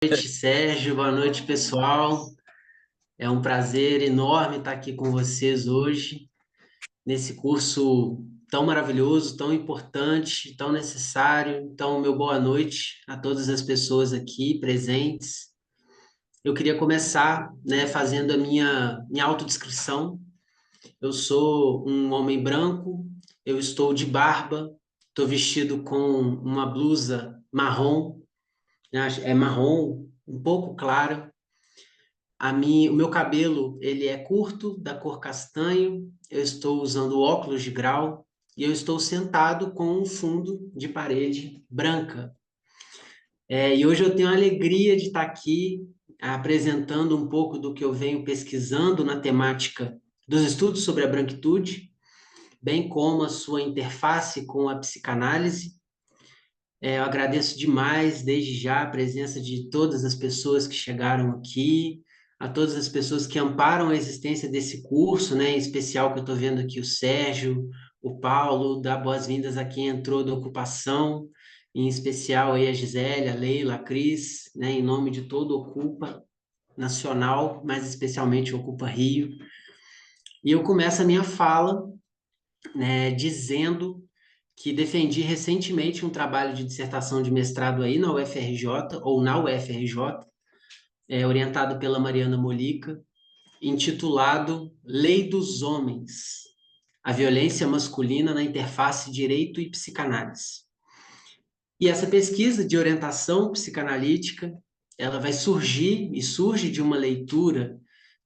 Noite, Sérgio. Boa noite, pessoal. É um prazer enorme estar aqui com vocês hoje, nesse curso tão maravilhoso, tão importante, tão necessário. Então, meu boa noite a todas as pessoas aqui presentes. Eu queria começar, fazendo a minha autodescrição. Eu sou um homem branco, eu estou de barba, estou vestido com uma blusa marrom, né? É marrom, um pouco clara. O meu cabelo, ele é curto, da cor castanho, eu estou usando óculos de grau e eu estou sentado com um fundo de parede branca. E hoje eu tenho a alegria de estar aqui apresentando um pouco do que eu venho pesquisando na temática dos estudos sobre a branquitude, bem como a sua interface com a psicanálise. Eu agradeço demais, desde já, a presença de todas as pessoas que chegaram aqui, a todas as pessoas que amparam a existência desse curso, né? Em especial que eu estou vendo aqui o Sérgio, o Paulo, dá boas-vindas a quem entrou da ocupação, em especial aí a Gisele, a Leila, a Cris, né? Em nome de todo o Ocupa Nacional, mas especialmente o Ocupa Rio. E eu começo a minha fala, né, dizendo que defendi recentemente um trabalho de dissertação de mestrado aí na UFRJ, ou na UFRJ, orientado pela Mariana Molica, intitulado Lei dos Homens, a violência masculina na interface direito e psicanálise. E essa pesquisa de orientação psicanalítica, ela vai surgir e surge de uma leitura,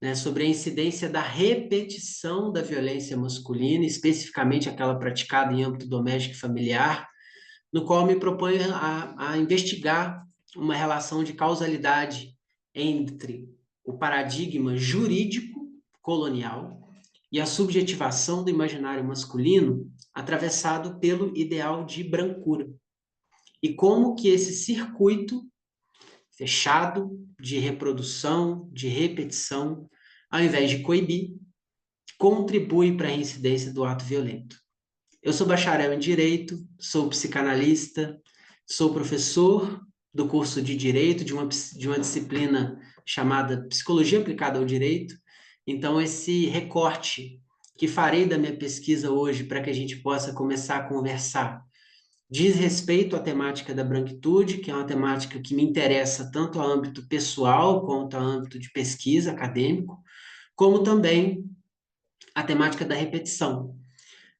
né, sobre a incidência da repetição da violência masculina, especificamente aquela praticada em âmbito doméstico e familiar, no qual me proponho a investigar uma relação de causalidade entre o paradigma jurídico colonial e a subjetivação do imaginário masculino atravessado pelo ideal de brancura. E como que esse circuito fechado de reprodução, de repetição, ao invés de coibir, contribui para a incidência do ato violento. Eu sou bacharel em Direito, sou psicanalista, sou professor do curso de Direito, de uma disciplina chamada Psicologia Aplicada ao Direito. Então, esse recorte que farei da minha pesquisa hoje para que a gente possa começar a conversar diz respeito à temática da branquitude, que é uma temática que me interessa tanto a âmbito pessoal quanto a âmbito de pesquisa acadêmico, como também a temática da repetição.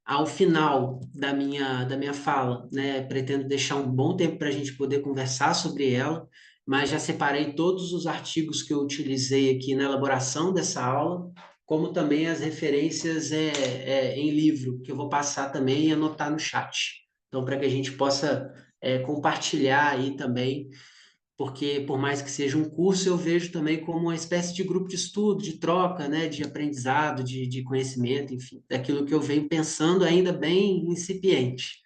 Ao final da minha fala, né, pretendo deixar um bom tempo para a gente poder conversar sobre ela, mas já separei todos os artigos que eu utilizei aqui na elaboração dessa aula, como também as referências em livro, que eu vou passar também e anotar no chat. Então, para que a gente possa compartilhar aí também, porque por mais que seja um curso, eu vejo também como uma espécie de grupo de estudo, de troca, né, de aprendizado, de conhecimento, enfim, daquilo que eu venho pensando ainda bem incipiente.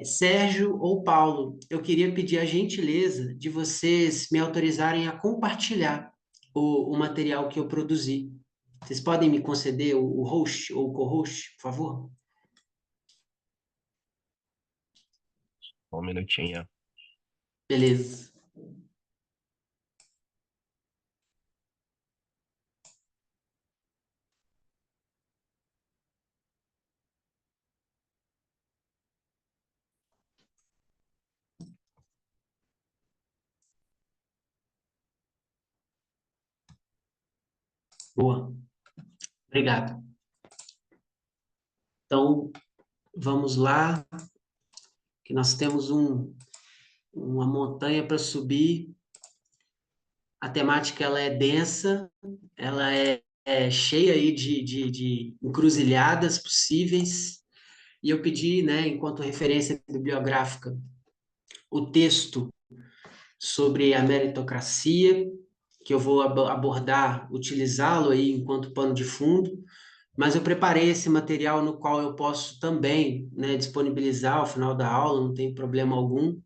Sérgio ou Paulo, eu queria pedir a gentileza de vocês me autorizarem a compartilhar o material que eu produzi. Vocês podem me conceder o host ou o co-host, por favor? Um minutinho. Beleza. Boa. Obrigado. Então, vamos lá, que nós temos uma montanha para subir. A temática ela é densa, ela é cheia aí de encruzilhadas possíveis, e eu pedi, né, enquanto referência bibliográfica, o texto sobre a meritocracia, que eu vou abordar, utilizá-lo aí enquanto pano de fundo, mas eu preparei esse material no qual eu posso também, né, disponibilizar ao final da aula, não tem problema algum,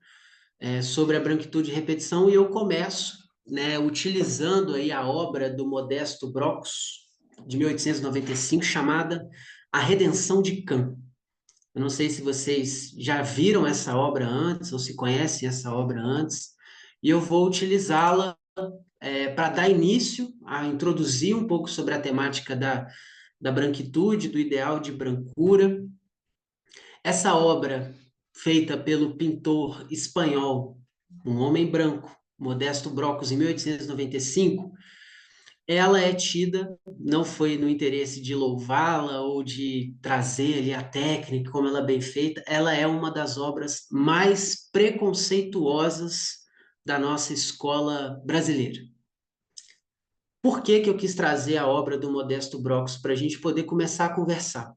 sobre a branquitude e repetição, e eu começo, né, utilizando aí a obra do Modesto Brox, de 1895, chamada A Redenção de Kant. Eu não sei se vocês já viram essa obra antes, ou se conhecem essa obra antes, e eu vou utilizá-la para dar início a introduzir um pouco sobre a temática da branquitude, do ideal de brancura. Essa obra, feita pelo pintor espanhol, um homem branco, Modesto Brocos, em 1895, ela é tida, não foi no interesse de louvá-la ou de trazer ali a técnica, como ela é bem feita, ela é uma das obras mais preconceituosas da nossa escola brasileira. Por que que eu quis trazer a obra do Modesto Brocos? Para a gente poder começar a conversar.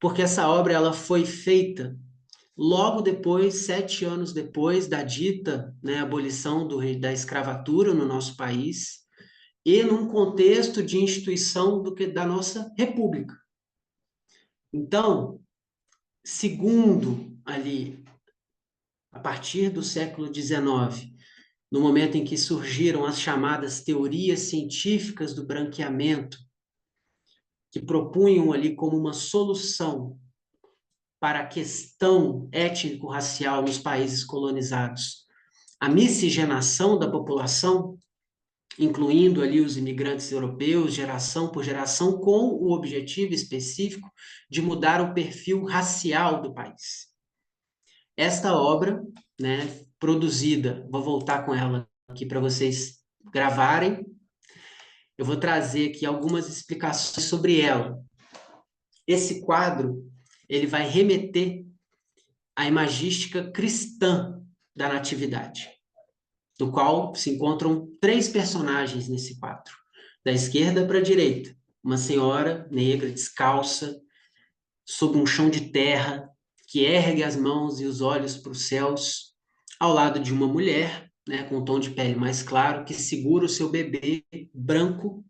Porque essa obra ela foi feita logo depois, 7 anos depois da dita, né, abolição da escravatura no nosso país, e num contexto de instituição da nossa República. Então, segundo ali, a partir do século XIX, no momento em que surgiram as chamadas teorias científicas do branqueamento, que propunham ali como uma solução para a questão étnico-racial nos países colonizados a miscigenação da população, incluindo ali os imigrantes europeus, geração por geração, com o objetivo específico de mudar o perfil racial do país. Esta obra, né, produzida, vou voltar com ela aqui para vocês gravarem, eu vou trazer aqui algumas explicações sobre ela. Esse quadro, ele vai remeter à imagística cristã da Natividade, do qual se encontram 3 personagens nesse quadro. Da esquerda para a direita, uma senhora negra, descalça, sob um chão de terra, que ergue as mãos e os olhos para os céus, ao lado de uma mulher, né, com um tom de pele mais claro, que segura o seu bebê branco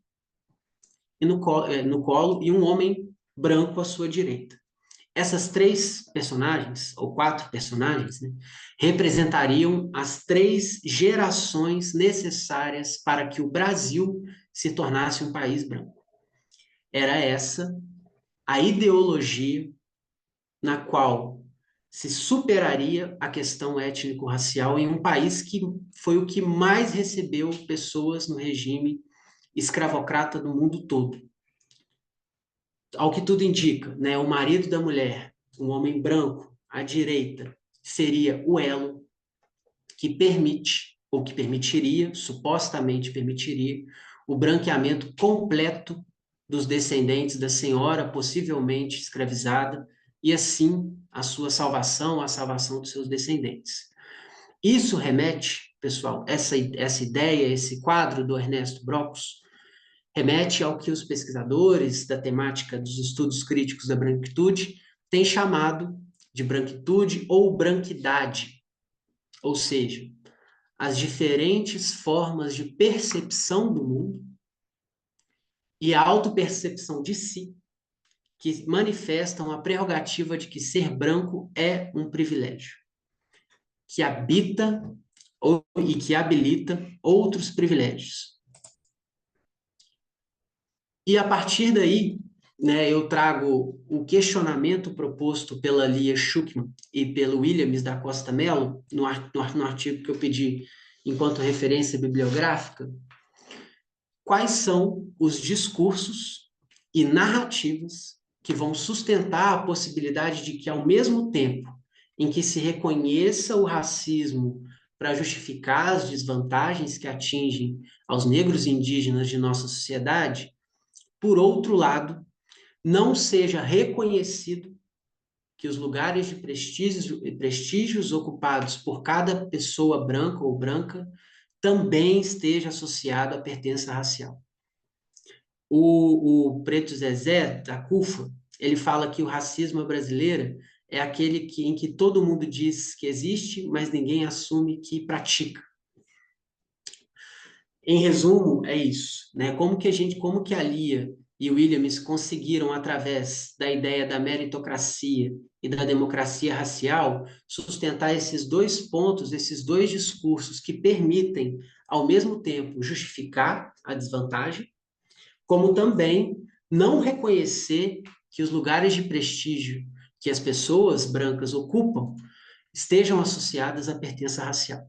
e no colo, e um homem branco à sua direita. Essas 3 personagens, ou 4 personagens, né, representariam as 3 gerações necessárias para que o Brasil se tornasse um país branco. Era essa a ideologia na qual se superaria a questão étnico-racial em um país que foi o que mais recebeu pessoas no regime escravocrata do mundo todo. Ao que tudo indica, né, o marido da mulher, um homem branco, à direita, seria o elo que permite, ou que permitiria, supostamente permitiria, o branqueamento completo dos descendentes da senhora, possivelmente escravizada, e assim a sua salvação, a salvação dos seus descendentes. Isso remete, pessoal, essa ideia, esse quadro do Ernesto Brocos, remete ao que os pesquisadores da temática dos estudos críticos da branquitude têm chamado de branquitude ou branquidade, ou seja, as diferentes formas de percepção do mundo e a autopercepção de si que manifestam a prerrogativa de que ser branco é um privilégio, que habita e que habilita outros privilégios. E a partir daí, né, eu trago o questionamento proposto pela Lia Schuckmann e pelo Williams da Costa Mello, no artigo que eu pedi enquanto referência bibliográfica, quais são os discursos e narrativas que vão sustentar a possibilidade de que, ao mesmo tempo em que se reconheça o racismo para justificar as desvantagens que atingem aos negros e indígenas de nossa sociedade, por outro lado, não seja reconhecido que os lugares de prestígios ocupados por cada pessoa branca ou branca também esteja associado à pertença racial. O Preto Zezé, da CUFA, ele fala que o racismo brasileiro é aquele em que todo mundo diz que existe, mas ninguém assume que pratica. Em resumo, é isso, né? Como que a Lia e o Williams conseguiram, através da ideia da meritocracia e da democracia racial, sustentar esses 2 pontos, esses 2 discursos que permitem, ao mesmo tempo, justificar a desvantagem, como também não reconhecer que os lugares de prestígio que as pessoas brancas ocupam estejam associadas à pertença racial.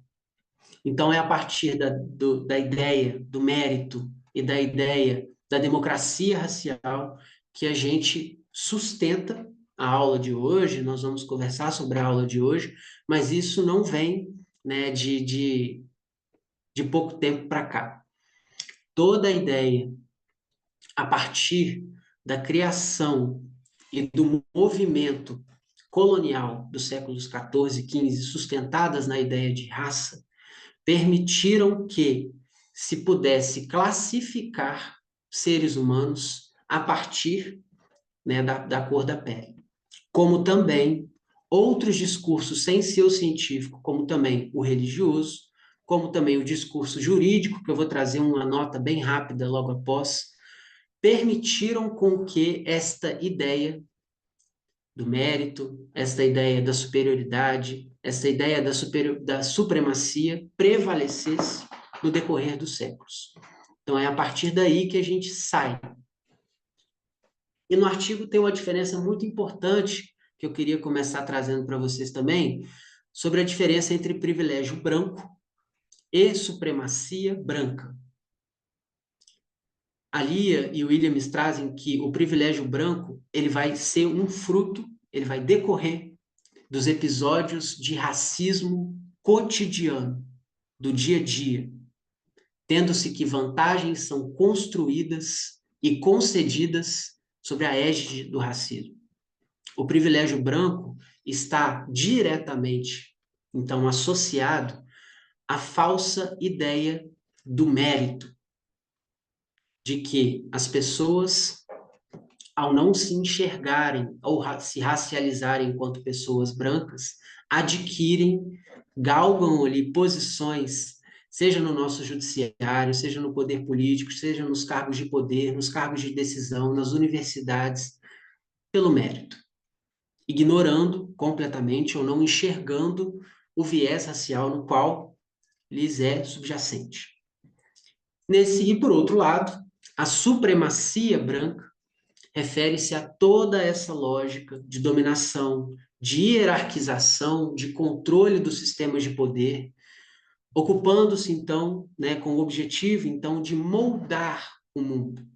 Então, é a partir da ideia do mérito e da ideia da democracia racial que a gente sustenta a aula de hoje. Nós vamos conversar sobre a aula de hoje, mas isso não vem, né, de pouco tempo para cá. Toda a ideia, a partir da criação e do movimento colonial dos séculos 14 e 15, sustentadas na ideia de raça, permitiram que se pudesse classificar seres humanos a partir, né, da cor da pele. Como também outros discursos sem ser o científico, como também o religioso, como também o discurso jurídico, que eu vou trazer uma nota bem rápida logo após, permitiram com que esta ideia do mérito, esta ideia da superioridade, esta ideia da supremacia prevalecesse no decorrer dos séculos. Então, é a partir daí que a gente sai. E no artigo tem uma diferença muito importante que eu queria começar trazendo para vocês também, sobre a diferença entre privilégio branco e supremacia branca. A Lia e o Williams trazem que o privilégio branco ele vai ser um fruto, ele vai decorrer dos episódios de racismo cotidiano, do dia a dia, tendo-se que vantagens são construídas e concedidas sobre a égide do racismo. O privilégio branco está diretamente, então, associado à falsa ideia do mérito, de que as pessoas, ao não se enxergarem ou se racializarem enquanto pessoas brancas, adquirem, galgam ali posições, seja no nosso judiciário, seja no poder político, seja nos cargos de poder, nos cargos de decisão, nas universidades, pelo mérito, ignorando completamente ou não enxergando o viés racial no qual lhes é subjacente. E por outro lado, a supremacia branca refere-se a toda essa lógica de dominação, de hierarquização, de controle dos sistemas de poder, ocupando-se, então, né, com o objetivo, então, de moldar o mundo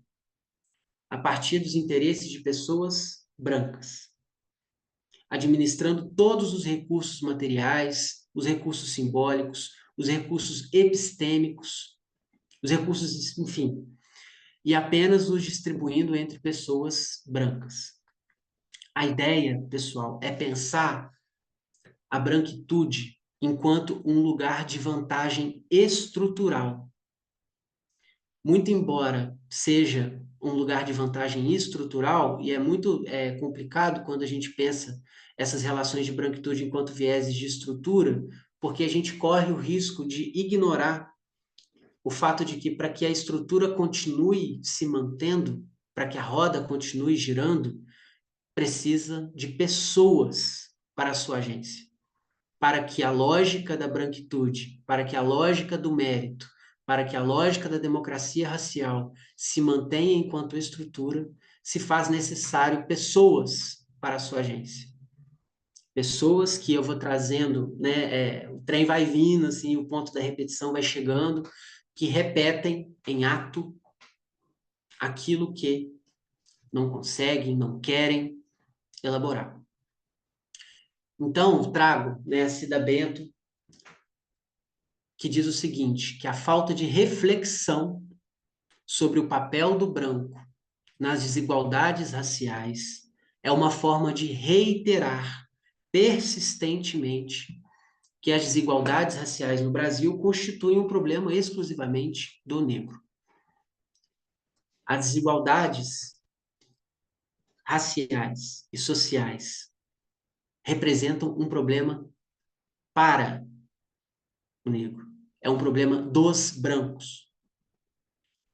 a partir dos interesses de pessoas brancas, administrando todos os recursos materiais, os recursos simbólicos, os recursos epistêmicos, os recursos, enfim, e apenas os distribuindo entre pessoas brancas. A ideia, pessoal, é pensar a branquitude enquanto um lugar de vantagem estrutural. Muito embora seja um lugar de vantagem estrutural, e é muito complicado quando a gente pensa essas relações de branquitude enquanto vieses de estrutura, porque a gente corre o risco de ignorar o fato de que, para que a estrutura continue se mantendo, para que a roda continue girando, precisa de pessoas para a sua agência, para que a lógica da branquitude, para que a lógica do mérito, para que a lógica da democracia racial se mantenha enquanto estrutura, se faz necessário pessoas para a sua agência. Pessoas que eu vou trazendo, né, o trem vai vindo, assim, o ponto da repetição vai chegando, que repetem em ato aquilo que não conseguem, não querem elaborar. Então, trago, né, a Cida Bento, que diz o seguinte, que a falta de reflexão sobre o papel do branco nas desigualdades raciais é uma forma de reiterar persistentemente que as desigualdades raciais no Brasil constituem um problema exclusivamente do negro. As desigualdades raciais e sociais representam um problema para o negro. É um problema dos brancos.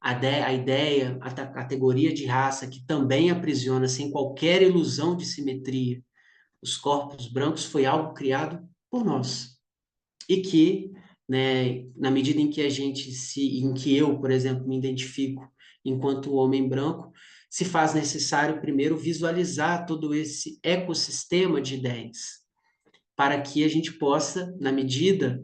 A ideia, a categoria de raça que também aprisiona sem qualquer ilusão de simetria os corpos brancos foi algo criado por nós. E que, né, na medida em que em que eu, por exemplo, me identifico enquanto homem branco, se faz necessário primeiro visualizar todo esse ecossistema de ideias, para que a gente possa, na medida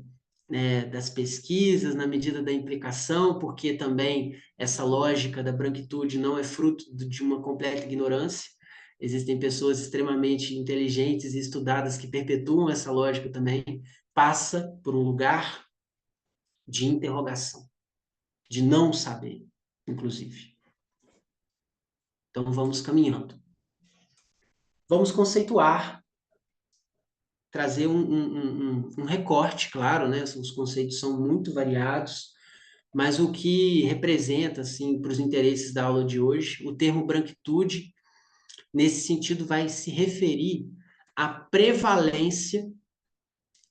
né, das pesquisas, na medida da implicação, porque também essa lógica da branquitude não é fruto de uma completa ignorância. Existem pessoas extremamente inteligentes e estudadas que perpetuam essa lógica também. Passa por um lugar de interrogação, de não saber, inclusive. Então, vamos caminhando. Vamos conceituar, trazer um recorte, claro, né? Os conceitos são muito variados, mas o que representa, assim, para os interesses da aula de hoje, o termo branquitude, nesse sentido, vai se referir à prevalência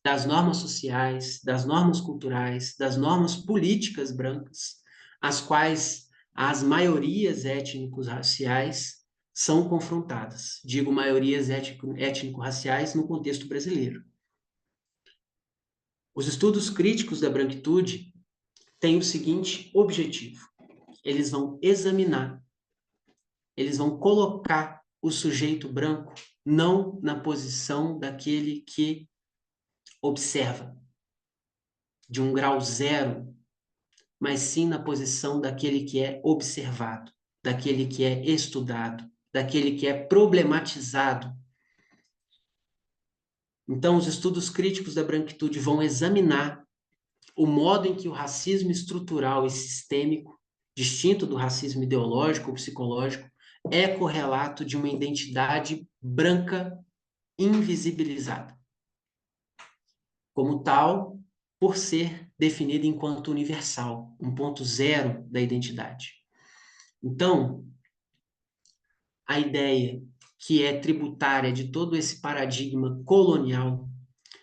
das normas sociais, das normas culturais, das normas políticas brancas, as quais as maiorias étnico-raciais são confrontadas. Digo maiorias étnico-raciais no contexto brasileiro. Os estudos críticos da branquitude têm o seguinte objetivo: eles vão examinar, eles vão colocar o sujeito branco não na posição daquele que observa, de um grau zero, mas sim na posição daquele que é observado, daquele que é estudado, daquele que é problematizado. Então, os estudos críticos da branquitude vão examinar o modo em que o racismo estrutural e sistêmico, distinto do racismo ideológico ou psicológico, é correlato de uma identidade branca invisibilizada. Como tal, por ser definida enquanto universal, um ponto zero da identidade. Então, a ideia que é tributária de todo esse paradigma colonial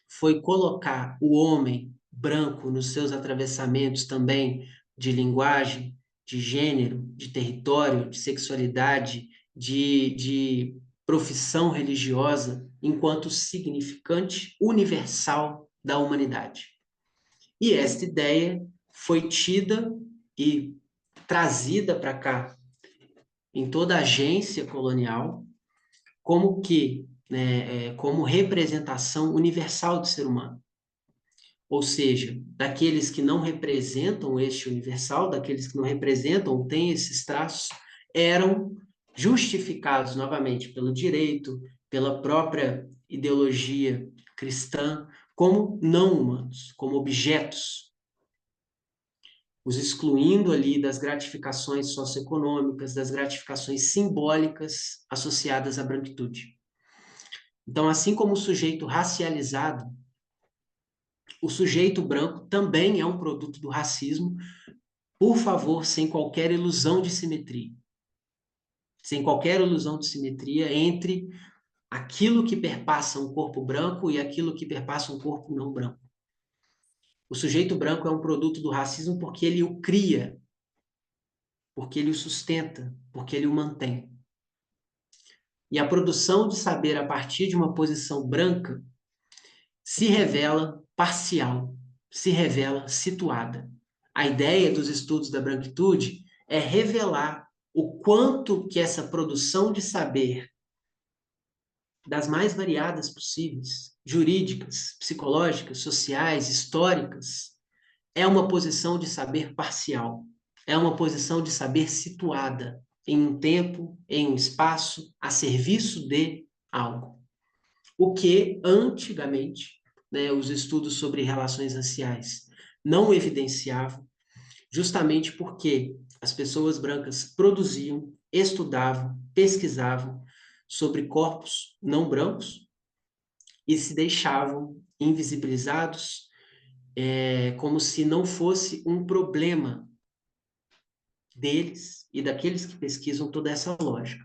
foi colocar o homem branco nos seus atravessamentos também de linguagem, de gênero, de território, de sexualidade, de profissão religiosa, enquanto significante universal da humanidade. E esta ideia foi tida e trazida para cá em toda a agência colonial como que, né, como representação universal do ser humano. Ou seja, daqueles que não representam este universal, daqueles que não representam, têm esses traços, eram justificados novamente pelo direito, pela própria ideologia cristã, como não humanos, como objetos, os excluindo ali das gratificações socioeconômicas, das gratificações simbólicas associadas à branquitude. Então, assim como o sujeito racializado, o sujeito branco também é um produto do racismo, por favor, sem qualquer ilusão de simetria. Sem qualquer ilusão de simetria entre aquilo que perpassa um corpo branco e aquilo que perpassa um corpo não branco. O sujeito branco é um produto do racismo porque ele o cria, porque ele o sustenta, porque ele o mantém. E a produção de saber a partir de uma posição branca se revela parcial, se revela situada. A ideia dos estudos da branquitude é revelar o quanto que essa produção de saber, das mais variadas possíveis, jurídicas, psicológicas, sociais, históricas, é uma posição de saber parcial, é uma posição de saber situada em um tempo, em um espaço, a serviço de algo. O que, antigamente, né, os estudos sobre relações raciais não evidenciavam, justamente porque as pessoas brancas produziam, estudavam, pesquisavam sobre corpos não brancos e se deixavam invisibilizados, como se não fosse um problema deles e daqueles que pesquisam toda essa lógica.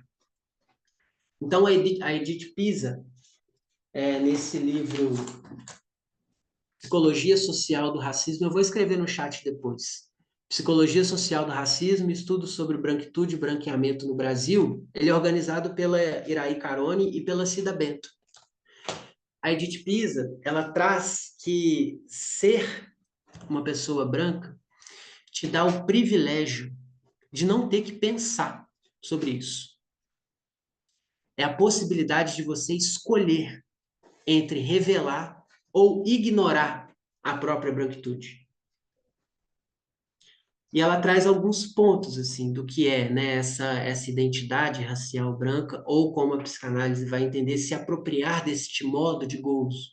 Então, a Edith Pisa, nesse livro Psicologia Social do Racismo, eu vou escrever no chat depois. Psicologia Social do Racismo, estudo sobre branquitude e branqueamento no Brasil, ele é organizado pela Iraí Carone e pela Cida Bento. A Edith Pisa, ela traz que ser uma pessoa branca te dá o privilégio de não ter que pensar sobre isso. É a possibilidade de você escolher entre revelar ou ignorar a própria branquitude. E ela traz alguns pontos, assim, do que é, né, essa identidade racial branca, ou como a psicanálise vai entender, se apropriar deste modo de gozo.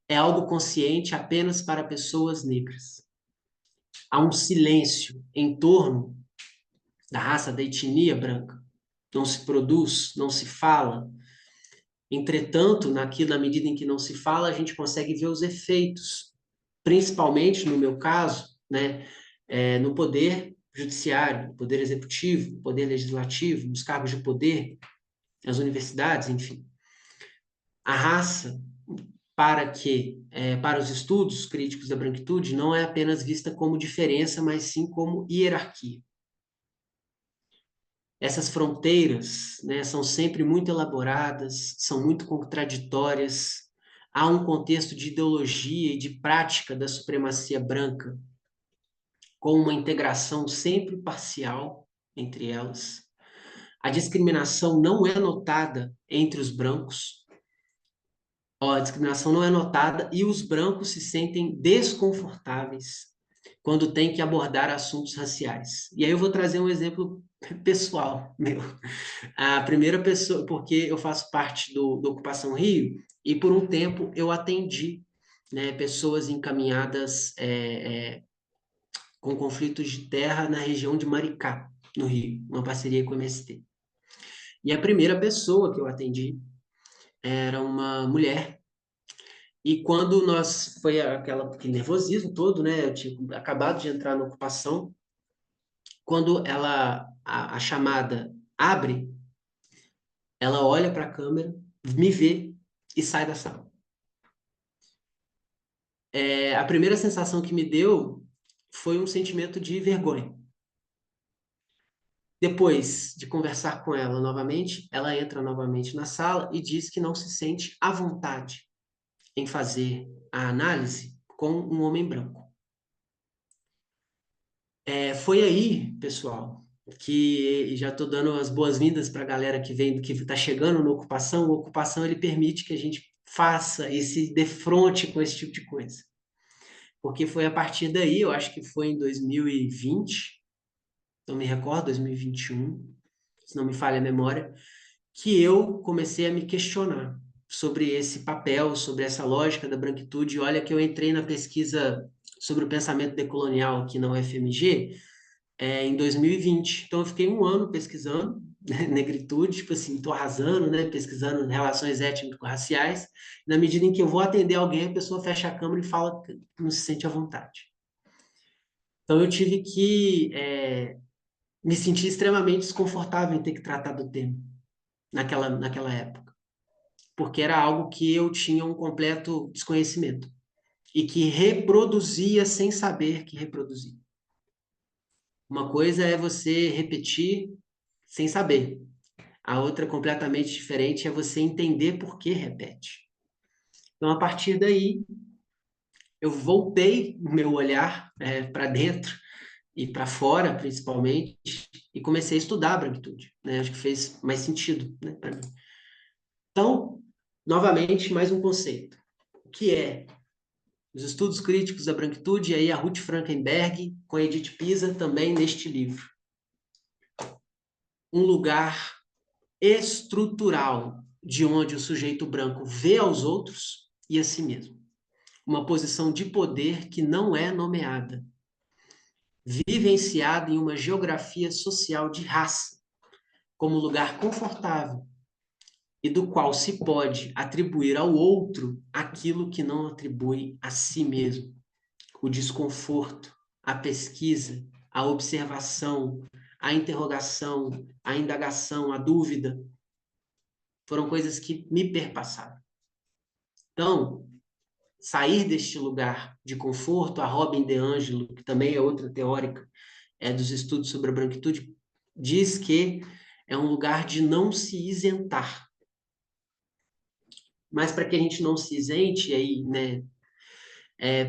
É algo consciente apenas para pessoas negras. Há um silêncio em torno da raça, da etnia branca. Não se produz, não se fala. Entretanto, na medida em que não se fala, a gente consegue ver os efeitos, principalmente, no meu caso, né, no poder judiciário, no poder executivo, no poder legislativo, nos cargos de poder, nas universidades, enfim. A raça, para os estudos críticos da branquitude, não é apenas vista como diferença, mas sim como hierarquia. Essas fronteiras, né, são sempre muito elaboradas, são muito contraditórias. Há um contexto de ideologia e de prática da supremacia branca, com uma integração sempre parcial entre elas. A discriminação não é notada entre os brancos. A discriminação não é notada e os brancos se sentem desconfortáveis quando tem que abordar assuntos raciais. E aí eu vou trazer um exemplo pessoal meu. A primeira pessoa, porque eu faço parte do Ocupação Rio, e por um tempo eu atendi, né, pessoas encaminhadas com conflitos de terra na região de Maricá, no Rio, uma parceria com o MST. E a primeira pessoa que eu atendi era uma mulher. E quando nós, foi aquele nervosismo todo, né, eu tinha acabado de entrar na ocupação, quando a chamada abre, ela olha para a câmera, me vê e sai da sala. A primeira sensação que me deu foi um sentimento de vergonha. Depois de conversar com ela novamente, ela entra novamente na sala e diz que não se sente à vontade em fazer a análise com um homem branco. Foi aí, pessoal, que já estou dando as boas-vindas para a galera que vem, que está chegando na ocupação. A ocupação ele permite que a gente faça e se defronte com esse tipo de coisa. Porque foi a partir daí, eu acho que foi em 2020, não me recordo, 2021, se não me falha a memória, que eu comecei a me questionar sobre esse papel, sobre essa lógica da branquitude. Olha que eu entrei na pesquisa sobre o pensamento decolonial aqui na UFMG, em 2020. Então, eu fiquei um ano pesquisando, né, negritude, tipo assim, estou arrasando, né, pesquisando relações étnico-raciais. Na medida em que eu vou atender alguém, a pessoa fecha a câmera e fala que não se sente à vontade. Então, eu tive que me sentir extremamente desconfortável em ter que tratar do tema naquela época, porque era algo que eu tinha um completo desconhecimento e que reproduzia sem saber que reproduzia. Uma coisa é você repetir sem saber. A outra completamente diferente é você entender por que repete. Então, a partir daí, eu voltei o meu olhar para dentro e para fora, principalmente, e comecei a estudar a branquitude, né? Acho que fez mais sentido, né, para mim. Então, novamente, mais um conceito, que é os estudos críticos da branquitude, e aí a Ruth Frankenberg com a Edith Pisa também neste livro. Um lugar estrutural de onde o sujeito branco vê aos outros e a si mesmo. Uma posição de poder que não é nomeada, vivenciada em uma geografia social de raça, como lugar confortável e do qual se pode atribuir ao outro aquilo que não atribui a si mesmo. O desconforto, a pesquisa, a observação, a interrogação, a indagação, a dúvida, foram coisas que me perpassaram. Então, sair deste lugar de conforto, a Robin DiAngelo, que também é outra teórica dos estudos sobre a branquitude, diz que é um lugar de não se isentar. Mas para que a gente não se isente, aí, né,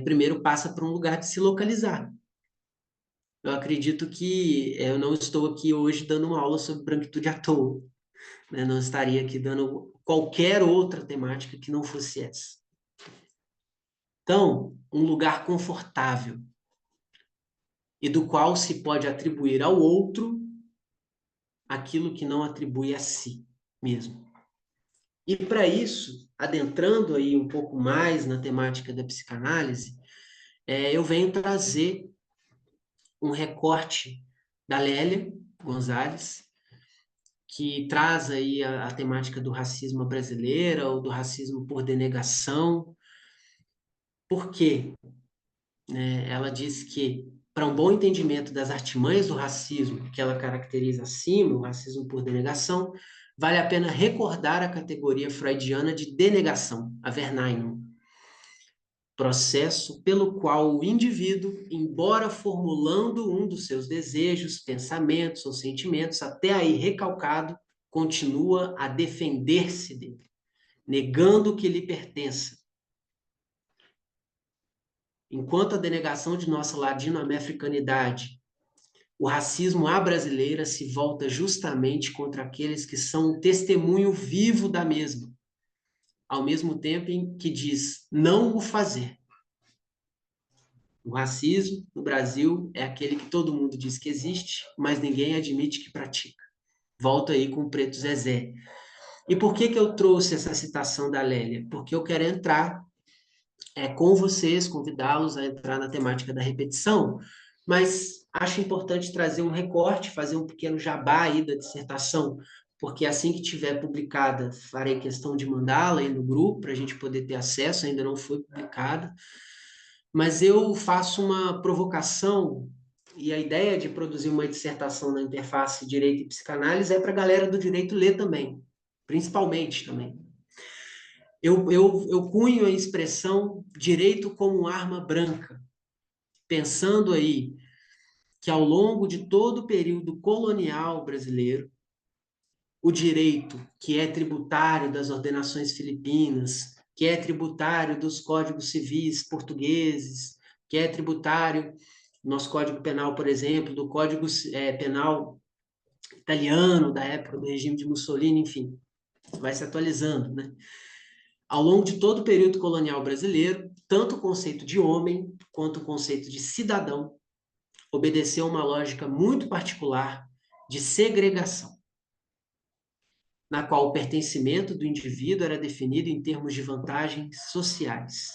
primeiro passa por um lugar de se localizar. Eu acredito que eu não estou aqui hoje dando uma aula sobre branquitude à toa, né? Não estaria aqui dando qualquer outra temática que não fosse essa. Então, um lugar confortável e do qual se pode atribuir ao outro aquilo que não atribui a si mesmo. E para isso, adentrando aí um pouco mais na temática da psicanálise, eu venho trazer um recorte da Lélia Gonzalez, que traz aí a temática do racismo brasileiro, ou do racismo por denegação. Por quê? Ela diz que, para um bom entendimento das artimanhas do racismo, que ela caracteriza acima, o racismo por denegação, vale a pena recordar a categoria freudiana de denegação, a Verneinung, processo pelo qual o indivíduo, embora formulando um dos seus desejos, pensamentos ou sentimentos, até aí recalcado, continua a defender-se dele, negando que lhe pertença. Enquanto a denegação de nossa ladino-americanidade, o racismo à brasileira se volta justamente contra aqueles que são o testemunho vivo da mesma, ao mesmo tempo em que diz não o fazer. O racismo no Brasil é aquele que todo mundo diz que existe, mas ninguém admite que pratica. Volto aí com o Preto Zezé. E por que eu trouxe essa citação da Lélia? Porque eu quero entrar com vocês, convidá-los a entrar na temática da repetição, mas acho importante trazer um recorte, fazer um pequeno jabá aí da dissertação, porque assim que tiver publicada, farei questão de mandá-la aí no grupo, para a gente poder ter acesso, ainda não foi publicada, mas eu faço uma provocação, e a ideia de produzir uma dissertação na interface Direito e Psicanálise é para a galera do direito ler também, principalmente também. Eu cunho a expressão direito como arma branca, pensando aí que ao longo de todo o período colonial brasileiro, o direito, que é tributário das ordenações filipinas, que é tributário dos códigos civis portugueses, que é tributário, nosso Código Penal, por exemplo, do Código Penal italiano, da época do regime de Mussolini, enfim, vai se atualizando, né? Ao longo de todo o período colonial brasileiro, tanto o conceito de homem quanto o conceito de cidadão obedeceu a uma lógica muito particular de segregação, na qual o pertencimento do indivíduo era definido em termos de vantagens sociais.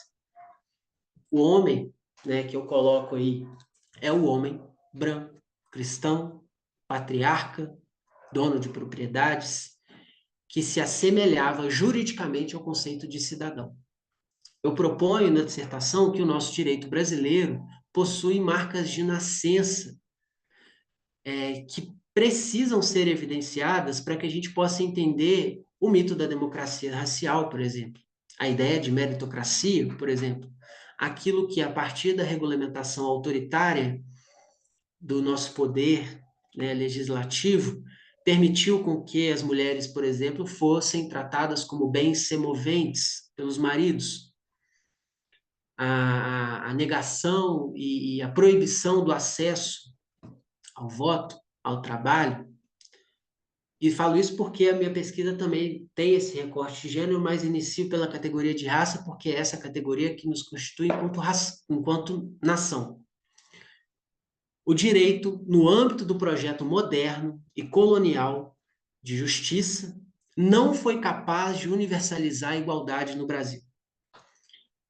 O homem, né, que eu coloco aí, é o homem branco, cristão, patriarca, dono de propriedades, que se assemelhava juridicamente ao conceito de cidadão. Eu proponho na dissertação que o nosso direito brasileiro possui marcas de nascença que precisam ser evidenciadas para que a gente possa entender o mito da democracia racial, por exemplo. A ideia de meritocracia, por exemplo. Aquilo que, a partir da regulamentação autoritária do nosso poder, né, legislativo, permitiu com que as mulheres, por exemplo, fossem tratadas como bens semoventes pelos maridos. A negação e a proibição do acesso ao voto, ao trabalho. E falo isso porque a minha pesquisa também tem esse recorte de gênero, mas inicio pela categoria de raça, porque é essa categoria que nos constitui enquanto nação. O direito, no âmbito do projeto moderno e colonial de justiça, não foi capaz de universalizar a igualdade no Brasil,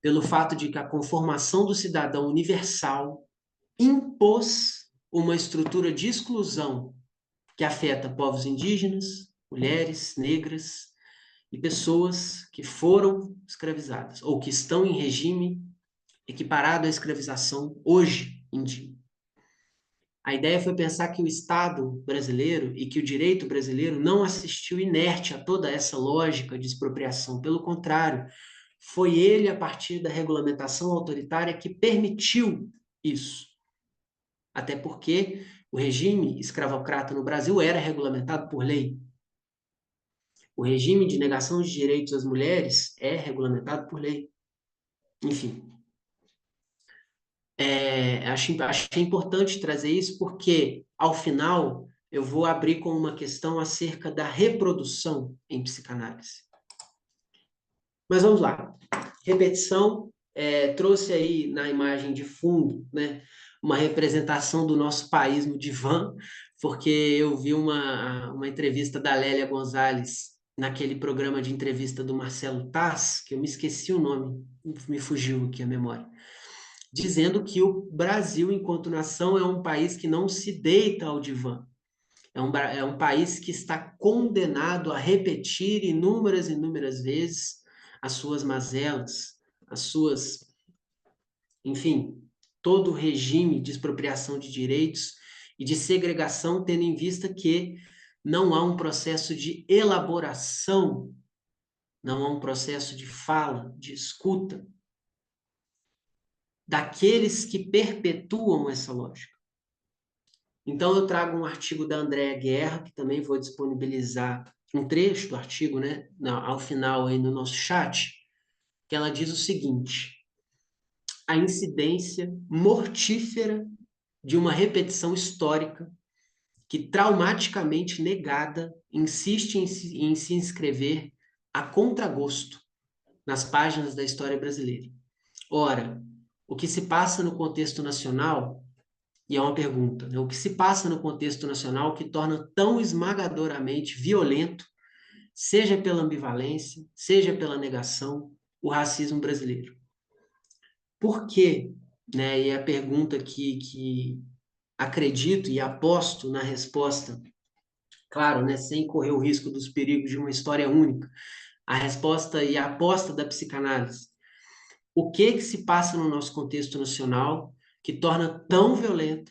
pelo fato de que a conformação do cidadão universal impôs uma estrutura de exclusão que afeta povos indígenas, mulheres, negras e pessoas que foram escravizadas ou que estão em regime equiparado à escravização hoje em dia. A ideia foi pensar que o Estado brasileiro e que o direito brasileiro não assistiu inerte a toda essa lógica de expropriação. Pelo contrário, foi ele, a partir da regulamentação autoritária, que permitiu isso. Até porque o regime escravocrata no Brasil era regulamentado por lei. O regime de negação de direitos às mulheres é regulamentado por lei. Enfim, achei importante trazer isso porque, ao final, eu vou abrir com uma questão acerca da reprodução em psicanálise. Mas vamos lá. Repetição trouxe aí na imagem de fundo, né, uma representação do nosso país no divã, porque eu vi uma entrevista da Lélia Gonzalez naquele programa de entrevista do Marcelo Taz, que eu me esqueci o nome, me fugiu aqui a memória, dizendo que o Brasil, enquanto nação, é um país que não se deita ao divã. É um país que está condenado a repetir inúmeras e inúmeras vezes as suas mazelas, as suas, enfim, todo o regime de expropriação de direitos e de segregação, tendo em vista que não há um processo de elaboração, não há um processo de fala, de escuta, daqueles que perpetuam essa lógica. Então, eu trago um artigo da Andréa Guerra, que também vou disponibilizar um trecho do artigo, né, ao final aí no nosso chat, que ela diz o seguinte: a incidência mortífera de uma repetição histórica que, traumaticamente negada, insiste em se inscrever a contragosto nas páginas da história brasileira. Ora, o que se passa no contexto nacional, e é uma pergunta, né? O que se passa no contexto nacional que torna tão esmagadoramente violento, seja pela ambivalência, seja pela negação, o racismo brasileiro? Por quê? Né? E a pergunta que acredito e aposto na resposta, claro, né, sem correr o risco dos perigos de uma história única, a resposta e a aposta da psicanálise. O que se passa no nosso contexto nacional que torna tão violento,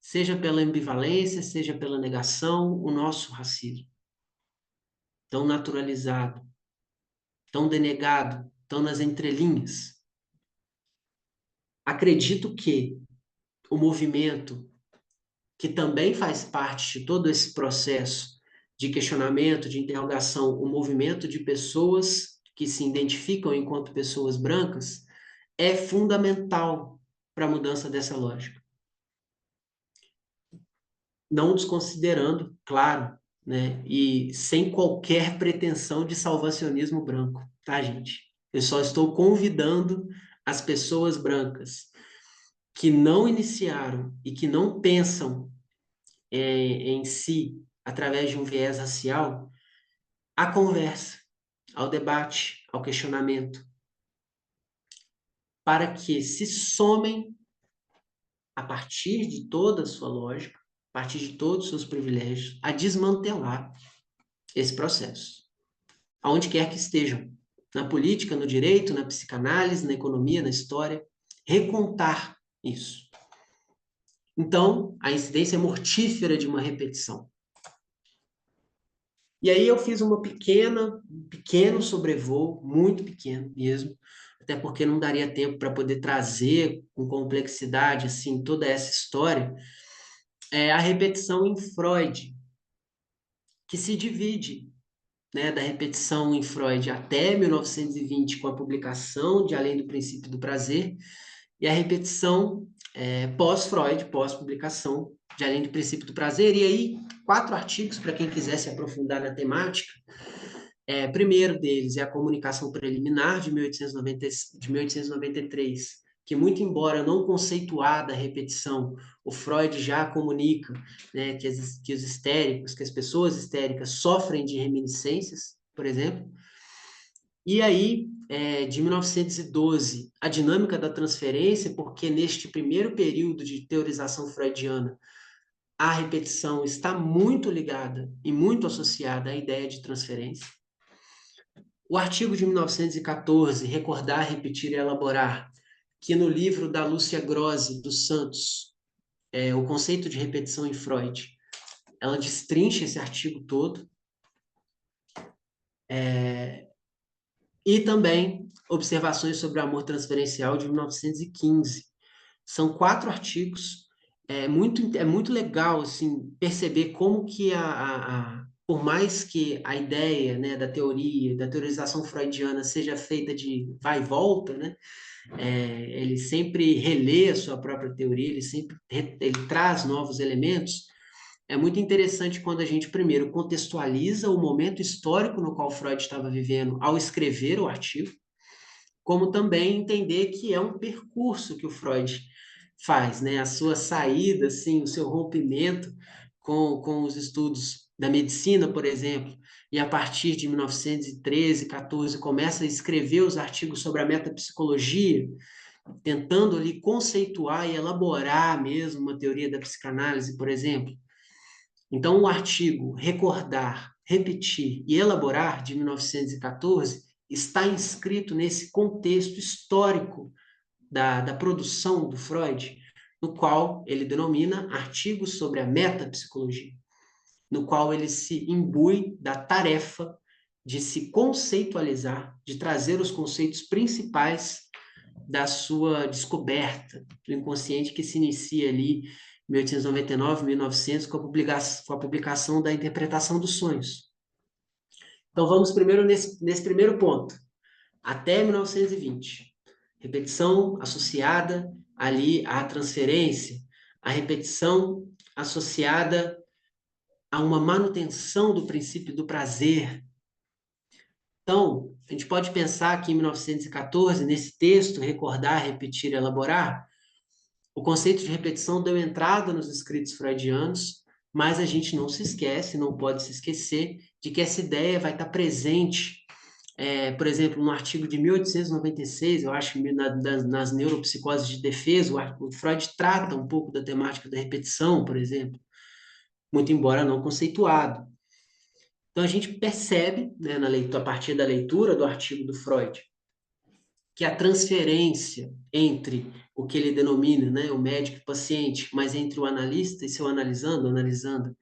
seja pela ambivalência, seja pela negação, o nosso racismo? Tão naturalizado, tão denegado, tão nas entrelinhas. Acredito que o movimento, que também faz parte de todo esse processo de questionamento, de interrogação, o movimento de pessoas que se identificam enquanto pessoas brancas, é fundamental para a mudança dessa lógica. Não desconsiderando, claro, né, e sem qualquer pretensão de salvacionismo branco, tá, gente? Eu só estou convidando as pessoas brancas que não iniciaram e que não pensam em si através de um viés racial à conversa, ao debate, ao questionamento, para que se somem a partir de toda a sua lógica, a partir de todos os seus privilégios, a desmantelar esse processo, aonde quer que estejam, na política, no direito, na psicanálise, na economia, na história, recontar isso. Então, a incidência mortífera de uma repetição. E aí eu fiz um pequeno sobrevoo, muito pequeno mesmo, até porque não daria tempo para poder trazer com complexidade assim toda essa história, a repetição em Freud, que se divide, né, da repetição em Freud até 1920, com a publicação de Além do Princípio do Prazer, e a repetição pós-Freud, pós-publicação de Além do Princípio do Prazer. E aí, 4 artigos para quem quiser se aprofundar na temática. Primeiro deles é a Comunicação Preliminar, de 1893, que, muito embora não conceituada a repetição, o Freud já comunica, né, que os histéricos, que as pessoas histéricas sofrem de reminiscências, por exemplo. E aí, de 1912, a dinâmica da transferência, porque neste primeiro período de teorização freudiana, a repetição está muito ligada e muito associada à ideia de transferência. O artigo de 1914, Recordar, Repetir e Elaborar, que no livro da Lúcia Grossi dos Santos, o conceito de repetição em Freud, ela destrincha esse artigo todo. E também Observações sobre o Amor Transferencial, de 1915. São 4 artigos. É muito legal assim, perceber como que por mais que a ideia, né, da teoria, da teorização freudiana seja feita de vai e volta, né, ele sempre relê a sua própria teoria, ele traz novos elementos. É muito interessante quando a gente, primeiro, contextualiza o momento histórico no qual Freud estava vivendo ao escrever o artigo, como também entender que é um percurso que o Freud faz, né? A sua saída, assim, o seu rompimento com os estudos da medicina, por exemplo, e a partir de 1913, 14, começa a escrever os artigos sobre a metapsicologia, tentando ali conceituar e elaborar mesmo uma teoria da psicanálise, por exemplo. Então, o artigo Recordar, Repetir e Elaborar, de 1914, está inscrito nesse contexto histórico da produção do Freud, no qual ele denomina artigos sobre a metapsicologia, no qual ele se imbui da tarefa de se conceitualizar, de trazer os conceitos principais da sua descoberta do inconsciente, que se inicia ali em 1899, 1900, com a publicação da Interpretação dos Sonhos. Então, vamos primeiro nesse primeiro ponto, até 1920. Repetição associada ali à transferência, a repetição associada a uma manutenção do princípio do prazer. Então, a gente pode pensar que em 1914, nesse texto, Recordar, Repetir e Elaborar, o conceito de repetição deu entrada nos escritos freudianos, mas a gente não se esquece, não pode se esquecer, de que essa ideia vai estar presente, por exemplo, no artigo de 1896, eu acho que nas neuropsicoses de defesa, o Freud trata um pouco da temática da repetição, por exemplo, muito embora não conceituado. Então, a gente percebe, né, a partir da leitura do artigo do Freud, que a transferência entre o que ele denomina, né, o médico e o paciente, mas entre o analista e seu analisando,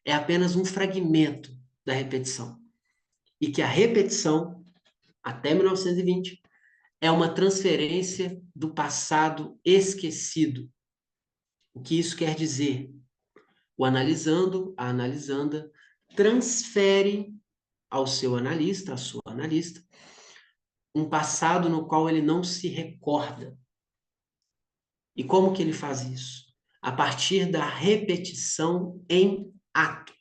é apenas um fragmento da repetição. E que a repetição, até 1920, é uma transferência do passado esquecido. O que isso quer dizer? O analisando, a analisanda, transfere ao seu analista, à sua analista, um passado no qual ele não se recorda. E como que ele faz isso? A partir da repetição em ato.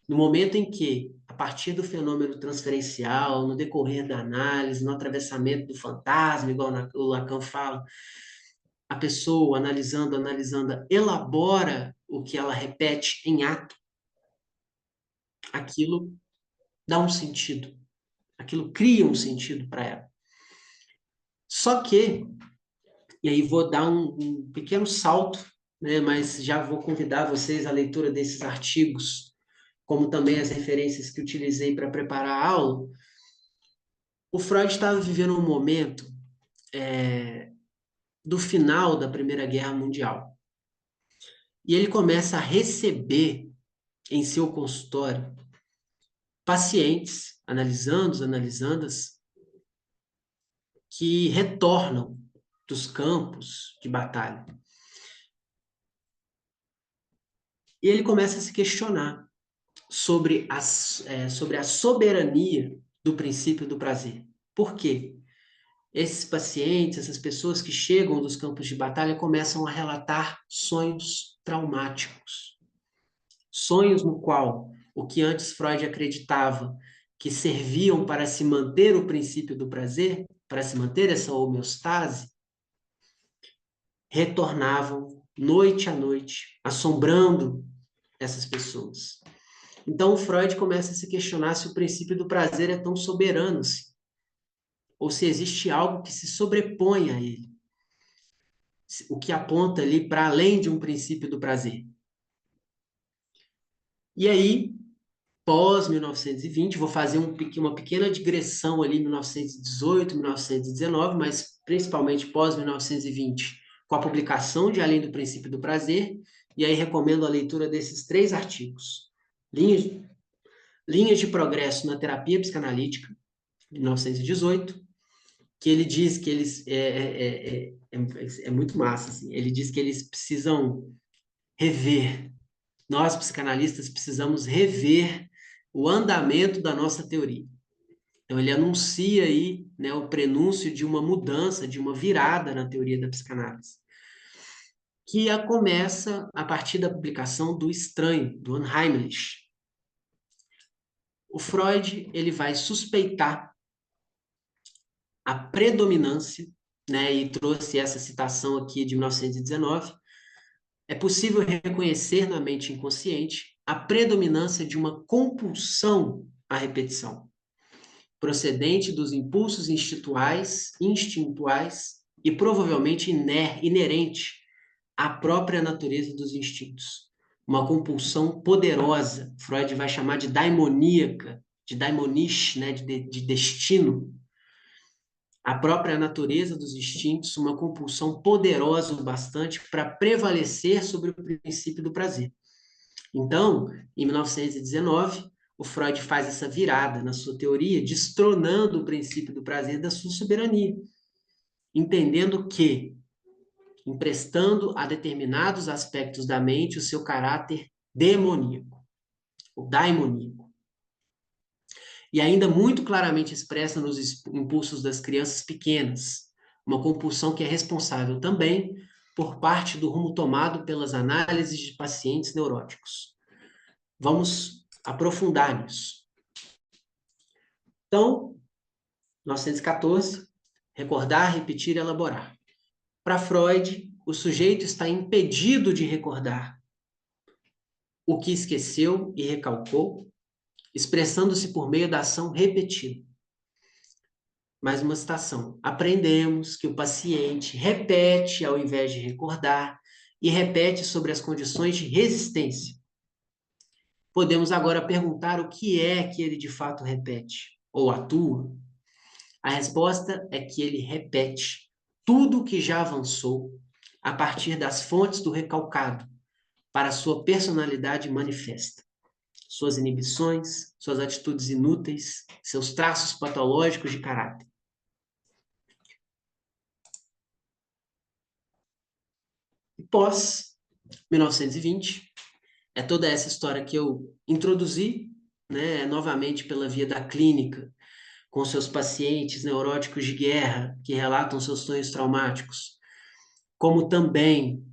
No momento em que, a partir do fenômeno transferencial, no decorrer da análise, no atravessamento do fantasma, igual o Lacan fala, a pessoa, analisando, elabora o que ela repete em ato, aquilo dá um sentido. Aquilo cria um sentido para ela. Só que, e aí vou dar um pequeno salto, né, mas já vou convidar vocês à leitura desses artigos, como também as referências que utilizei para preparar a aula. O Freud estava vivendo um momento do final da Primeira Guerra Mundial. E ele começa a receber em seu consultório pacientes, analisandas, que retornam dos campos de batalha. E ele começa a se questionar sobre a soberania do princípio do prazer. Por quê? Esses pacientes, essas pessoas que chegam dos campos de batalha começam a relatar sonhos traumáticos. Sonhos no qual o que antes Freud acreditava que serviam para se manter o princípio do prazer, para se manter essa homeostase, retornavam noite a noite, assombrando essas pessoas. Então, Freud começa a se questionar se o princípio do prazer é tão soberano assim, ou se existe algo que se sobrepõe a ele, o que aponta ali para além de um princípio do prazer. E aí, pós-1920, vou fazer uma pequena digressão ali em 1918, 1919, mas principalmente pós-1920, com a publicação de Além do Princípio do Prazer, e aí recomendo a leitura desses 3 artigos. Linhas de Progresso na Terapia Psicanalítica, 1918, que ele diz que eles... É muito massa, assim. Ele diz que eles precisam rever, nós psicanalistas precisamos rever o andamento da nossa teoria. Então, ele anuncia aí, né, o prenúncio de uma mudança, de uma virada na teoria da psicanálise, que começa a partir da publicação do Estranho, do Unheimlich. O Freud ele vai suspeitar a predominância, né, e trouxe essa citação aqui de 1919, é possível reconhecer na mente inconsciente a predominância de uma compulsão à repetição, procedente dos impulsos instintuais e provavelmente inerente à própria natureza dos instintos. Uma compulsão poderosa, Freud vai chamar de daimoníaca, de daimonisch, né, de destino. A própria natureza dos instintos, uma compulsão poderosa o bastante para prevalecer sobre o princípio do prazer. Então, em 1919, o Freud faz essa virada na sua teoria, destronando o princípio do prazer da sua soberania, entendendo que, emprestando a determinados aspectos da mente o seu caráter demoníaco, ou daimoníaco. E ainda muito claramente expressa nos impulsos das crianças pequenas, uma compulsão que é responsável também por parte do rumo tomado pelas análises de pacientes neuróticos. Vamos aprofundar nisso. Então, 1914, recordar, repetir e elaborar. Para Freud, o sujeito está impedido de recordar o que esqueceu e recalcou, expressando-se por meio da ação repetida. Mais uma citação. Aprendemos que o paciente repete ao invés de recordar e repete sobre as condições de resistência. Podemos agora perguntar o que é que ele de fato repete ou atua. A resposta é que ele repete tudo o que já avançou a partir das fontes do recalcado para sua personalidade manifesta. Suas inibições, suas atitudes inúteis, seus traços patológicos de caráter. E pós 1920, é toda essa história que eu introduzi, né, novamente pela via da clínica, com seus pacientes neuróticos de guerra, que relatam seus sonhos traumáticos, como também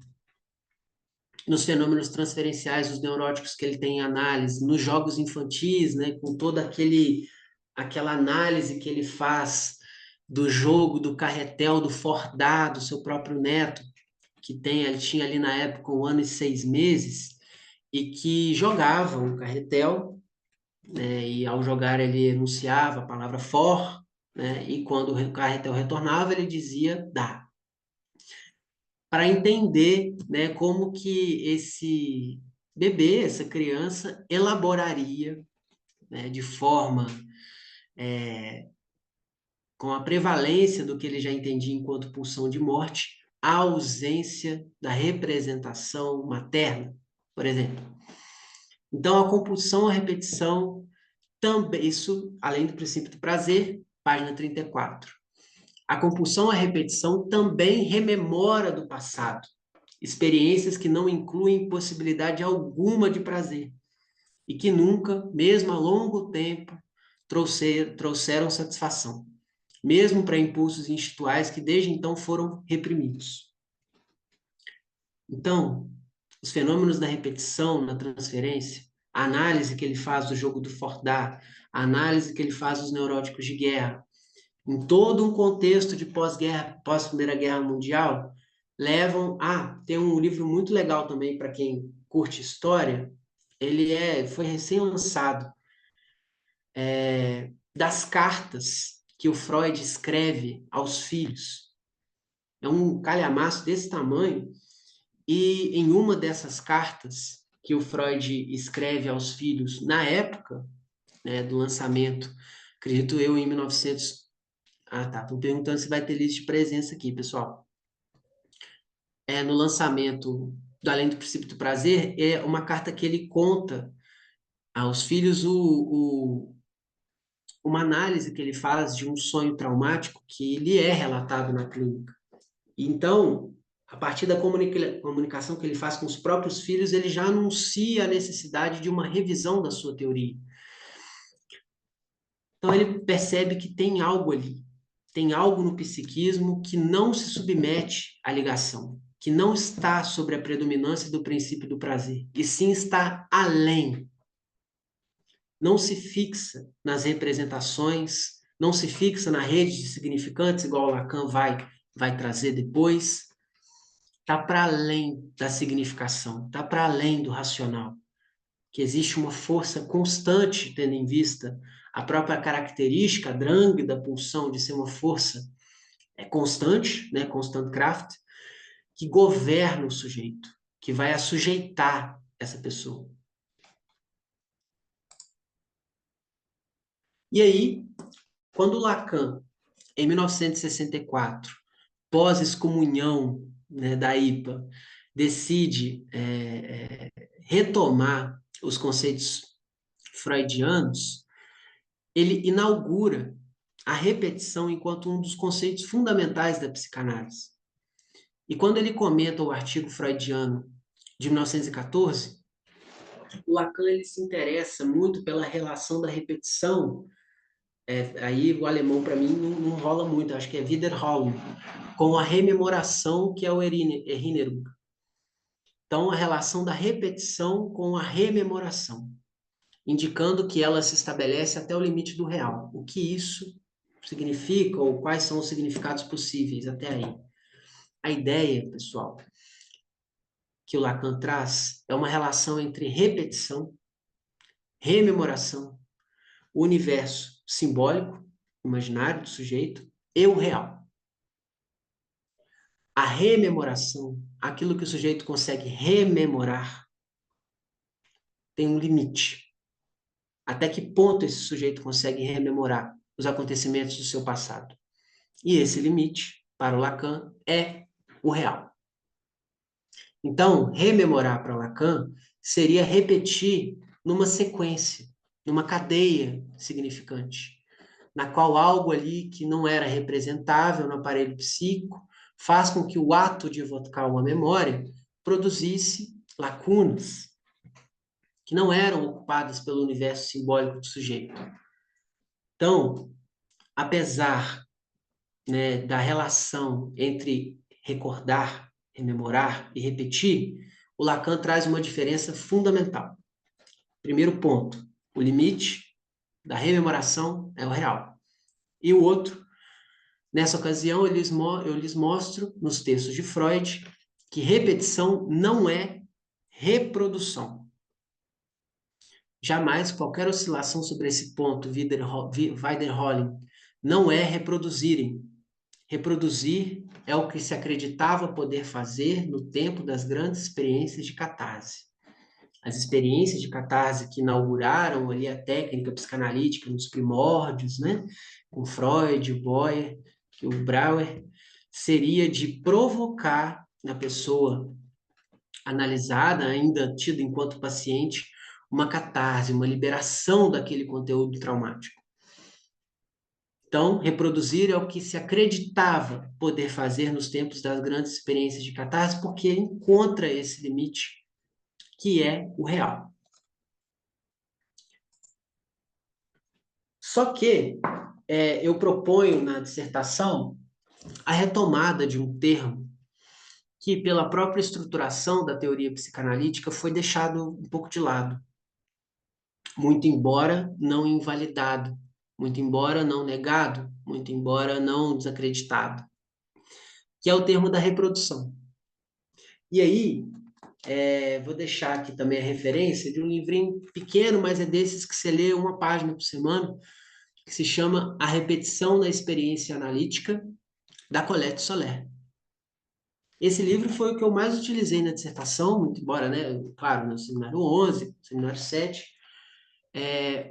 nos fenômenos transferenciais dos neuróticos que ele tem em análise, nos jogos infantis, né, com toda aquela análise que ele faz do jogo, do carretel, do Fordá, do seu próprio neto, ele tinha ali na época 1 ano e 6 meses, e que jogava um carretel, né, e ao jogar ele enunciava a palavra for, né, e quando o carretel retornava, ele dizia dá. Para entender, né, como que esse bebê, essa criança, elaboraria, né, de forma com a prevalência do que ele já entendia enquanto pulsão de morte, a ausência da representação materna, por exemplo. Então, a compulsão à repetição, também, isso, além do princípio do prazer, página 34. A compulsão à repetição também rememora do passado, experiências que não incluem possibilidade alguma de prazer e que nunca, mesmo a longo tempo, trouxeram satisfação, mesmo para impulsos instintuais que desde então foram reprimidos. Então, os fenômenos da repetição na transferência, a análise que ele faz do jogo do Fordá, a análise que ele faz dos neuróticos de guerra, em todo um contexto de pós-guerra, pós-Primeira Guerra Mundial, levam a... Tem um livro muito legal também para quem curte história, foi recém-lançado, das cartas que o Freud escreve aos filhos. É um calhamaço desse tamanho, e em uma dessas cartas que o Freud escreve aos filhos na época, né, do lançamento, acredito eu, em 1900... Ah, tá. Estou perguntando se vai ter lista de presença aqui, pessoal. No lançamento do Além do Princípio do Prazer, é uma carta que ele conta aos filhos uma análise que ele faz de um sonho traumático que lhe é relatado na clínica. Então, a partir da comunicação que ele faz com os próprios filhos, ele já anuncia a necessidade de uma revisão da sua teoria. Então, ele percebe que tem algo ali, tem algo no psiquismo que não se submete à ligação, que não está sobre a predominância do princípio do prazer, e sim está além. Não se fixa nas representações, não se fixa na rede de significantes, igual o Lacan vai trazer depois. Está para além da significação, está para além do racional, que existe uma força constante, tendo em vista a própria característica, a drang da pulsão de ser uma força constante, né, constant Kraft, que governa o sujeito, que vai assujeitar essa pessoa. E aí, quando Lacan, em 1964, pós-excomunhão, né, da IPA, decide retomar os conceitos freudianos, ele inaugura a repetição enquanto um dos conceitos fundamentais da psicanálise. E quando ele comenta o artigo freudiano de 1914, o Lacan ele se interessa muito pela relação da repetição. Aí o alemão, para mim, não rola muito, acho que é Wiederholung, com a rememoração, que é o Erinnerung. Então, a relação da repetição com a rememoração, indicando que ela se estabelece até o limite do real. O que isso significa, ou quais são os significados possíveis até aí? A ideia, pessoal, que o Lacan traz é uma relação entre repetição, rememoração, o universo simbólico, imaginário do sujeito, e o real. A rememoração, aquilo que o sujeito consegue rememorar, tem um limite. Até que ponto esse sujeito consegue rememorar os acontecimentos do seu passado? E esse limite, para o Lacan, é o real. Então, rememorar para Lacan seria repetir numa sequência, numa cadeia significante, na qual algo ali que não era representável no aparelho psíquico faz com que o ato de evocar uma memória produzisse lacunas que não eram ocupadas pelo universo simbólico do sujeito. Então, apesar, né, da relação entre recordar, rememorar e repetir, o Lacan traz uma diferença fundamental. Primeiro ponto, o limite da rememoração é o real. E o outro, nessa ocasião, eu lhes mostro, nos textos de Freud, que repetição não é reprodução. Jamais qualquer oscilação sobre esse ponto, Weiderholm, não é reproduzirem. Reproduzir é o que se acreditava poder fazer no tempo das grandes experiências de catarse. As experiências de catarse que inauguraram ali a técnica psicanalítica nos primórdios, né? Com Freud, o Boyer, o Brauer, seria de provocar na pessoa analisada, ainda tida enquanto paciente, uma catarse, uma liberação daquele conteúdo traumático. Então, reproduzir é o que se acreditava poder fazer nos tempos das grandes experiências de catarse, porque encontra esse limite, que é o real. Só que eu proponho na dissertação a retomada de um termo que, pela própria estruturação da teoria psicanalítica, foi deixado um pouco de lado, muito embora não invalidado, muito embora não negado, muito embora não desacreditado, que é o termo da reprodução. E aí, vou deixar aqui também a referência de um livrinho pequeno, mas é desses que você lê uma página por semana, que se chama A Repetição da Experiência Analítica, da Colette Soler. Esse livro foi o que eu mais utilizei na dissertação, muito embora, né, claro, no seminário 11, seminário 7,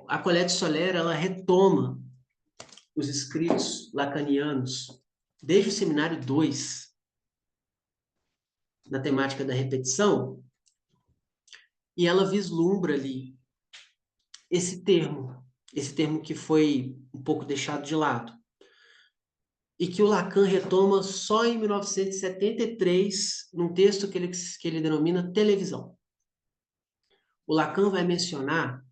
a Colette Soler, ela retoma os escritos lacanianos desde o seminário 2, na temática da repetição, e ela vislumbra ali esse termo que foi um pouco deixado de lado, e que o Lacan retoma só em 1973, num texto que ele denomina televisão. O Lacan vai mencionar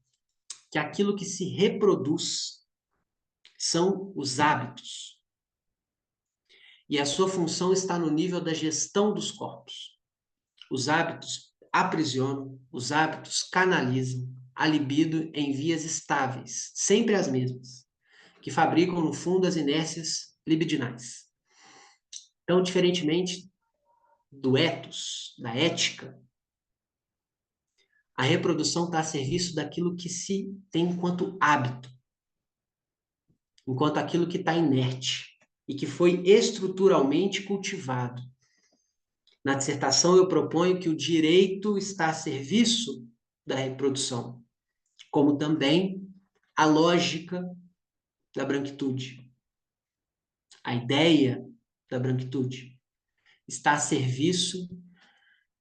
que aquilo que se reproduz são os hábitos. E a sua função está no nível da gestão dos corpos. Os hábitos aprisionam, os hábitos canalizam a libido em vias estáveis, sempre as mesmas. que fabricam, no fundo, as inércias libidinais. Então, diferentemente do ethos, da ética, a reprodução está a serviço daquilo que se tem enquanto hábito, enquanto aquilo que está inerte e que foi estruturalmente cultivado. Na dissertação, eu proponho que o direito está a serviço da reprodução, como também a lógica da branquitude. A ideia da branquitude está a serviço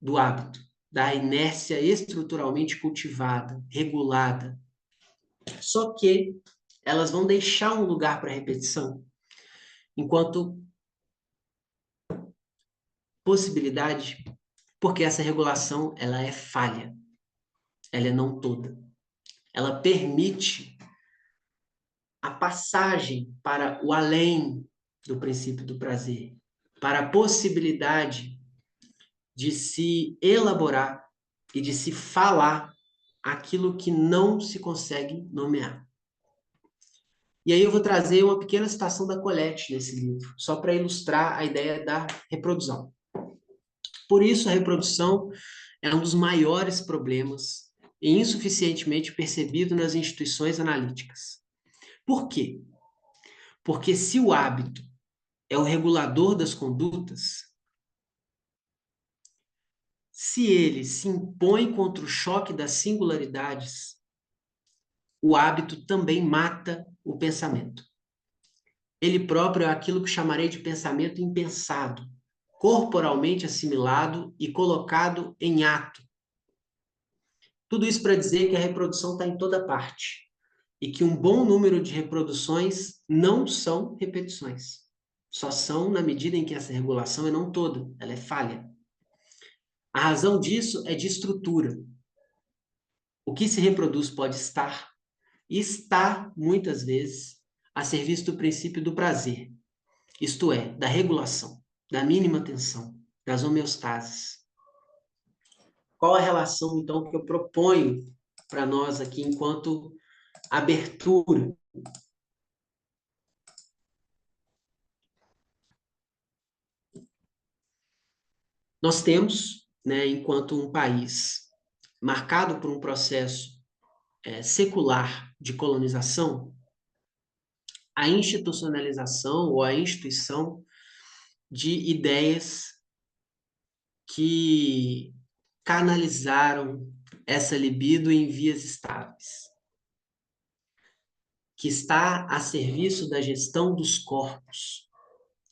do hábito, da inércia estruturalmente cultivada, regulada. Só que elas vão deixar um lugar para repetição, enquanto possibilidade, porque essa regulação ela é falha, ela é não toda. Ela permite a passagem para o além do princípio do prazer, para a possibilidade de se elaborar e de se falar aquilo que não se consegue nomear. E aí eu vou trazer uma pequena citação da Colette nesse livro, só para ilustrar a ideia da reprodução. Por isso, a reprodução é um dos maiores problemas e insuficientemente percebido nas instituições analíticas. Por quê? Porque se o hábito é o regulador das condutas, se ele se impõe contra o choque das singularidades, o hábito também mata o pensamento. Ele próprio é aquilo que chamarei de pensamento impensado, corporalmente assimilado e colocado em ato. Tudo isso para dizer que a reprodução está em toda parte e que um bom número de reproduções não são repetições. Só são na medida em que essa regulação é não toda, ela é falha. A razão disso é de estrutura. O que se reproduz pode estar, e está, muitas vezes, a serviço do princípio do prazer, isto é, da regulação, da mínima tensão, das homeostases. Qual a relação, então, que eu proponho para nós aqui enquanto abertura? Nós temos, né, enquanto um país marcado por um processo secular de colonização, a institucionalização ou a instituição de ideias que canalizaram essa libido em vias estáveis, que está a serviço da gestão dos corpos,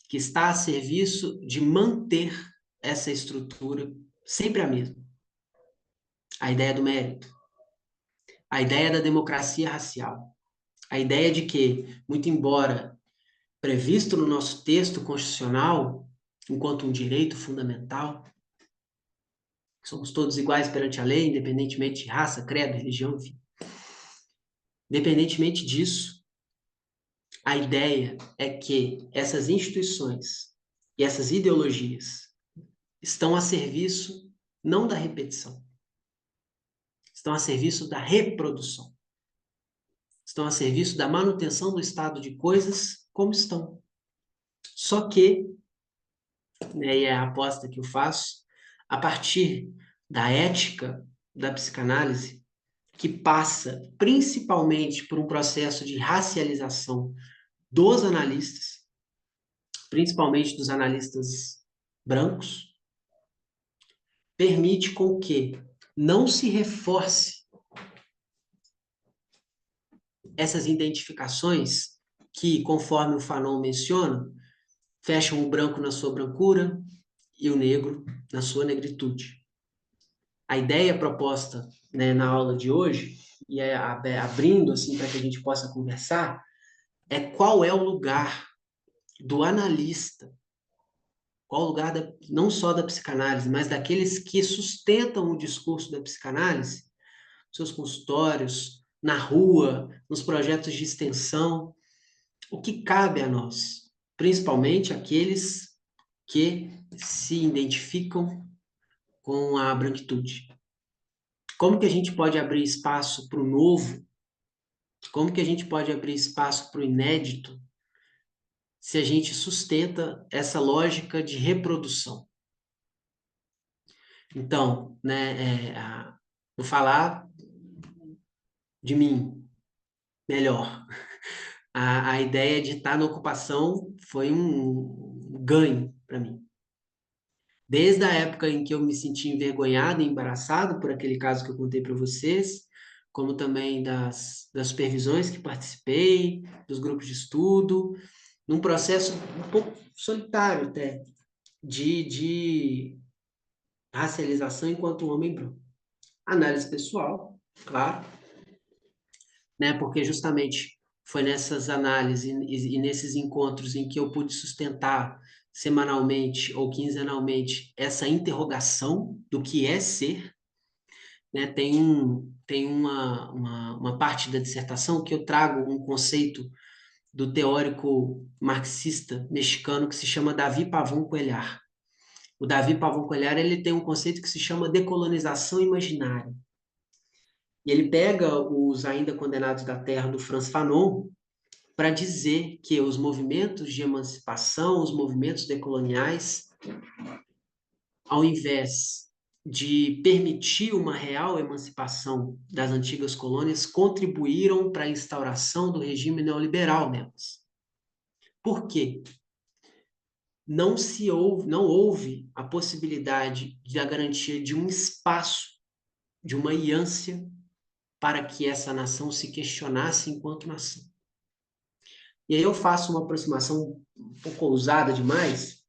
que está a serviço de manter essa estrutura sempre a mesma. A ideia do mérito, a ideia da democracia racial, a ideia de que, muito embora previsto no nosso texto constitucional, enquanto um direito fundamental, somos todos iguais perante a lei, independentemente de raça, credo, religião, enfim. Independentemente disso, a ideia é que essas instituições e essas ideologias estão a serviço não da repetição, estão a serviço da reprodução, estão a serviço da manutenção do estado de coisas como estão. Só que, né, e é a aposta que eu faço, a partir da ética da psicanálise, que passa principalmente por um processo de racialização dos analistas, principalmente dos analistas brancos, permite com que não se reforce essas identificações que, conforme o Fanon menciona, fecham o branco na sua brancura e o negro na sua negritude. A ideia proposta, né, na aula de hoje, e abrindo assim para que a gente possa conversar, é qual é o lugar do analista, qual o lugar não só da psicanálise, mas daqueles que sustentam o discurso da psicanálise, seus consultórios, na rua, nos projetos de extensão, o que cabe a nós, principalmente aqueles que se identificam com a branquitude. Como que a gente pode abrir espaço para o novo Como que a gente pode abrir espaço para o inédito se a gente sustenta essa lógica de reprodução? Então, né, vou falar de mim melhor. A ideia de estar na ocupação foi um ganho para mim. Desde a época em que eu me senti envergonhado e embaraçado por aquele caso que eu contei para vocês, como também das supervisões que participei, dos grupos de estudo, num processo um pouco solitário até, de racialização enquanto homem branco. Análise pessoal, claro, né? Porque justamente foi nessas análises e nesses encontros em que eu pude sustentar semanalmente ou quinzenalmente essa interrogação do que é ser, né? Tem uma parte da dissertação que eu trago um conceito do teórico marxista mexicano que se chama Davi Pavón Cuéllar. O Davi Pavón Cuéllar, ele tem um conceito que se chama decolonização imaginária. E ele pega os ainda condenados da terra do Frantz Fanon para dizer que os movimentos de emancipação, os movimentos decoloniais, ao invés de permitir uma real emancipação das antigas colônias, contribuíram para a instauração do regime neoliberal nelas. Por quê? Não houve a possibilidade da garantia de um espaço, de uma iância para que essa nação se questionasse enquanto nação. E aí eu faço uma aproximação um pouco ousada demais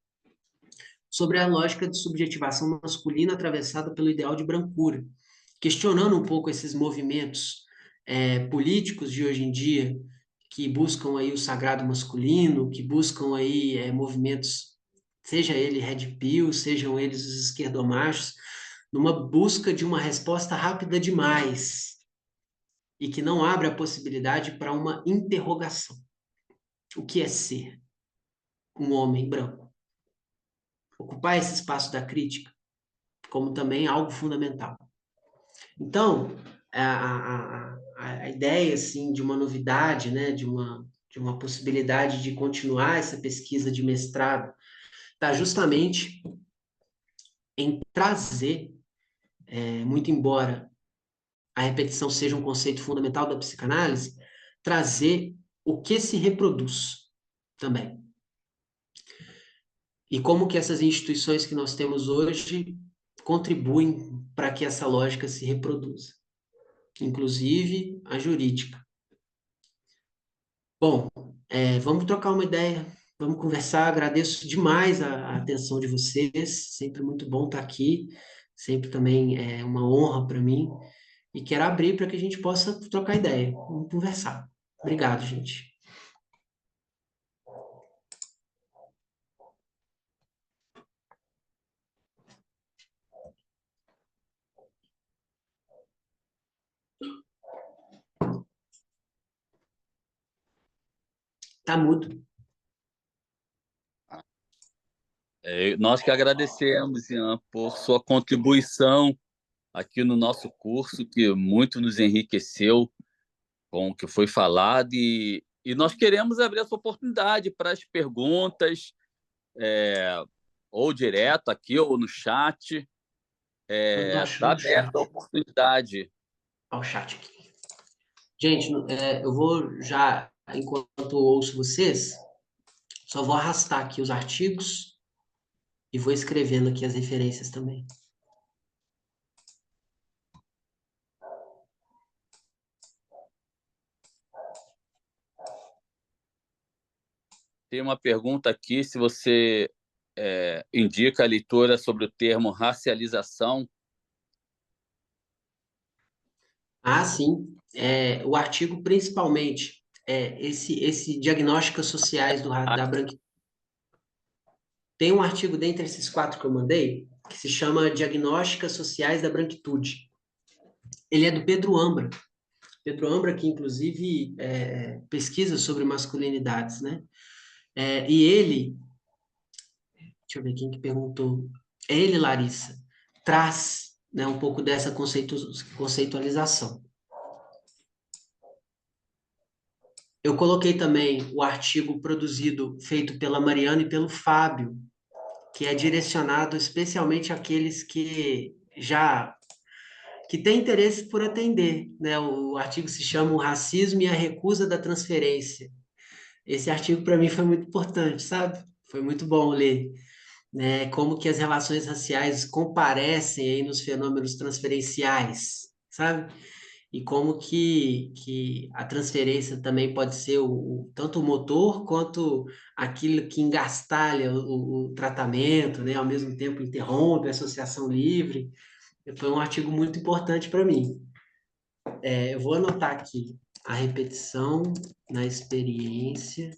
sobre a lógica de subjetivação masculina atravessada pelo ideal de brancura, questionando um pouco esses movimentos políticos de hoje em dia que buscam aí o sagrado masculino, que buscam aí movimentos, seja ele Red Pill, sejam eles os esquerdomachos, numa busca de uma resposta rápida demais e que não abre a possibilidade para uma interrogação. O que é ser um homem branco? Ocupar esse espaço da crítica como também algo fundamental. Então, a ideia assim, de uma novidade, né, de uma possibilidade de continuar essa pesquisa de mestrado, está justamente em trazer, muito embora a repetição seja um conceito fundamental da psicanálise, trazer o que se reproduz também. E como que essas instituições que nós temos hoje contribuem para que essa lógica se reproduza, inclusive a jurídica. Bom, vamos trocar uma ideia, vamos conversar. Agradeço demais a atenção de vocês, sempre muito bom estar aqui, sempre também é uma honra para mim, e quero abrir para que a gente possa trocar ideia, vamos conversar. Obrigado, gente. Tá mudo. Nós que agradecemos, Ian, por sua contribuição aqui no nosso curso, que muito nos enriqueceu com o que foi falado, e nós queremos abrir essa oportunidade para as perguntas, ou direto aqui, ou no chat. Eu não tô Está achando o chat. aberta a oportunidade. Olha o chat aqui. Gente, eu vou já, enquanto eu ouço vocês, só vou arrastar aqui os artigos e vou escrevendo aqui as referências também. Tem uma pergunta aqui, se você indica a leitura sobre o termo racialização. Ah, sim. O artigo, principalmente, esse diagnósticos sociais da branquitude. Tem um artigo dentre esses 4 que eu mandei, que se chama Diagnósticas Sociais da Branquitude. Ele é do Pedro Ambra. Pedro Ambra, que inclusive pesquisa sobre masculinidades, né? E ele, deixa eu ver quem que perguntou, ele, Larissa, traz, né, um pouco dessa conceitualização. Eu coloquei também o artigo feito pela Mariana e pelo Fábio, que é direcionado especialmente àqueles que têm interesse por atender, né? O artigo se chama O Racismo e a Recusa da Transferência. Esse artigo para mim foi muito importante, sabe? Foi muito bom ler, né? Como que as relações raciais comparecem aí nos fenômenos transferenciais, sabe? E como que a transferência também pode ser tanto o motor quanto aquilo que engastalha o tratamento, né? Ao mesmo tempo interrompe a associação livre. Foi um artigo muito importante para mim. Eu vou anotar aqui a repetição na experiência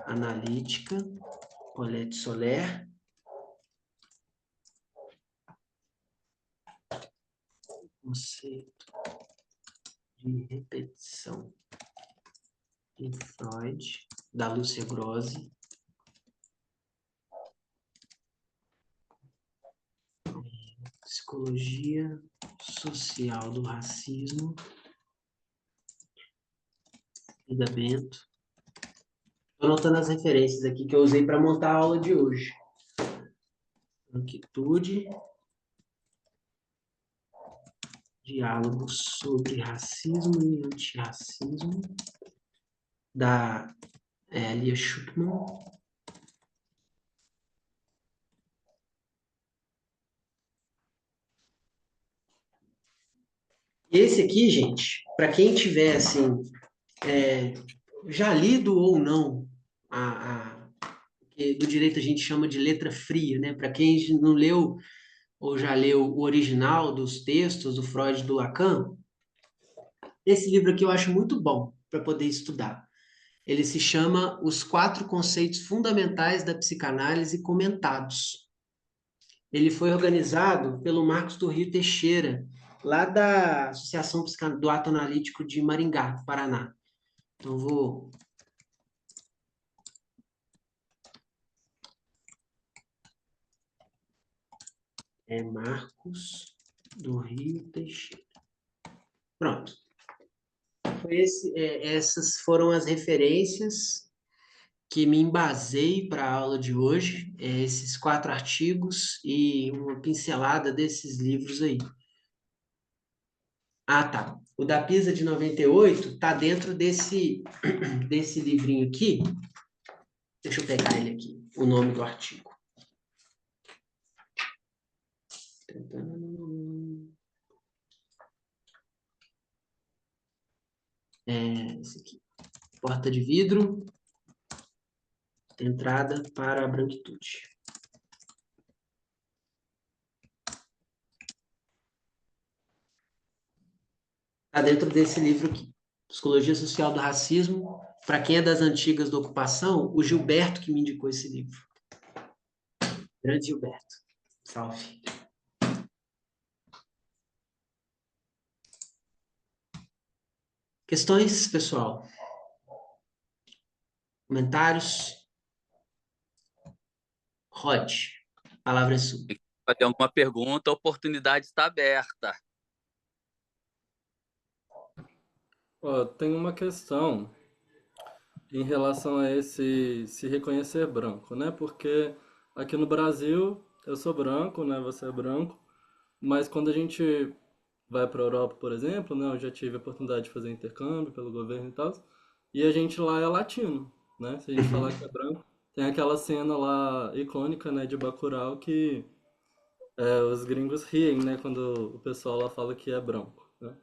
analítica, Colette Soler, conceito de repetição de Freud, da Lúcia Grossi, psicologia social do racismo, Ida Bento. Estou anotando as referências aqui que eu usei para montar a aula de hoje. Branquitude, diálogo sobre racismo e antirracismo, da Lia Schuckman. Esse aqui, gente, para quem tiver, assim, já lido ou não, que do direito a gente chama de letra fria, né? Para quem não leu ou já leu o original dos textos do Freud e do Lacan, esse livro aqui eu acho muito bom para poder estudar. Ele se chama Os Quatro Conceitos Fundamentais da Psicanálise Comentados. Ele foi organizado pelo Marcos do Rio Teixeira, lá da Associação do Ato Analítico de Maringá, Paraná. Então, vou... Marcos do Rio Teixeira. Pronto. Essas foram as referências que me embasei para a aula de hoje, esses 4 artigos e uma pincelada desses livros aí. Ah, tá. O da PISA de 98 está dentro desse livrinho aqui. Deixa eu pegar ele aqui, o nome do artigo. Esse aqui. Porta de vidro, entrada para a branquitude. Está dentro desse livro aqui. Psicologia Social do Racismo. Para quem é das antigas da ocupação, o Gilberto que me indicou esse livro. Grande Gilberto. Salve. Questões, pessoal? Comentários? Rod, a palavra é sua. Se tem alguma pergunta, a oportunidade está aberta. Tem uma questão em relação a esse se reconhecer branco, né? Porque aqui no Brasil eu sou branco, né? Você é branco, mas quando a gente vai para a Europa, por exemplo, né? Eu já tive a oportunidade de fazer intercâmbio pelo governo e tal, e a gente lá é latino, né? Se a gente falar que é branco, tem aquela cena lá icônica, né? De Bacurau que os gringos riem, né? Quando o pessoal lá fala que é branco, né?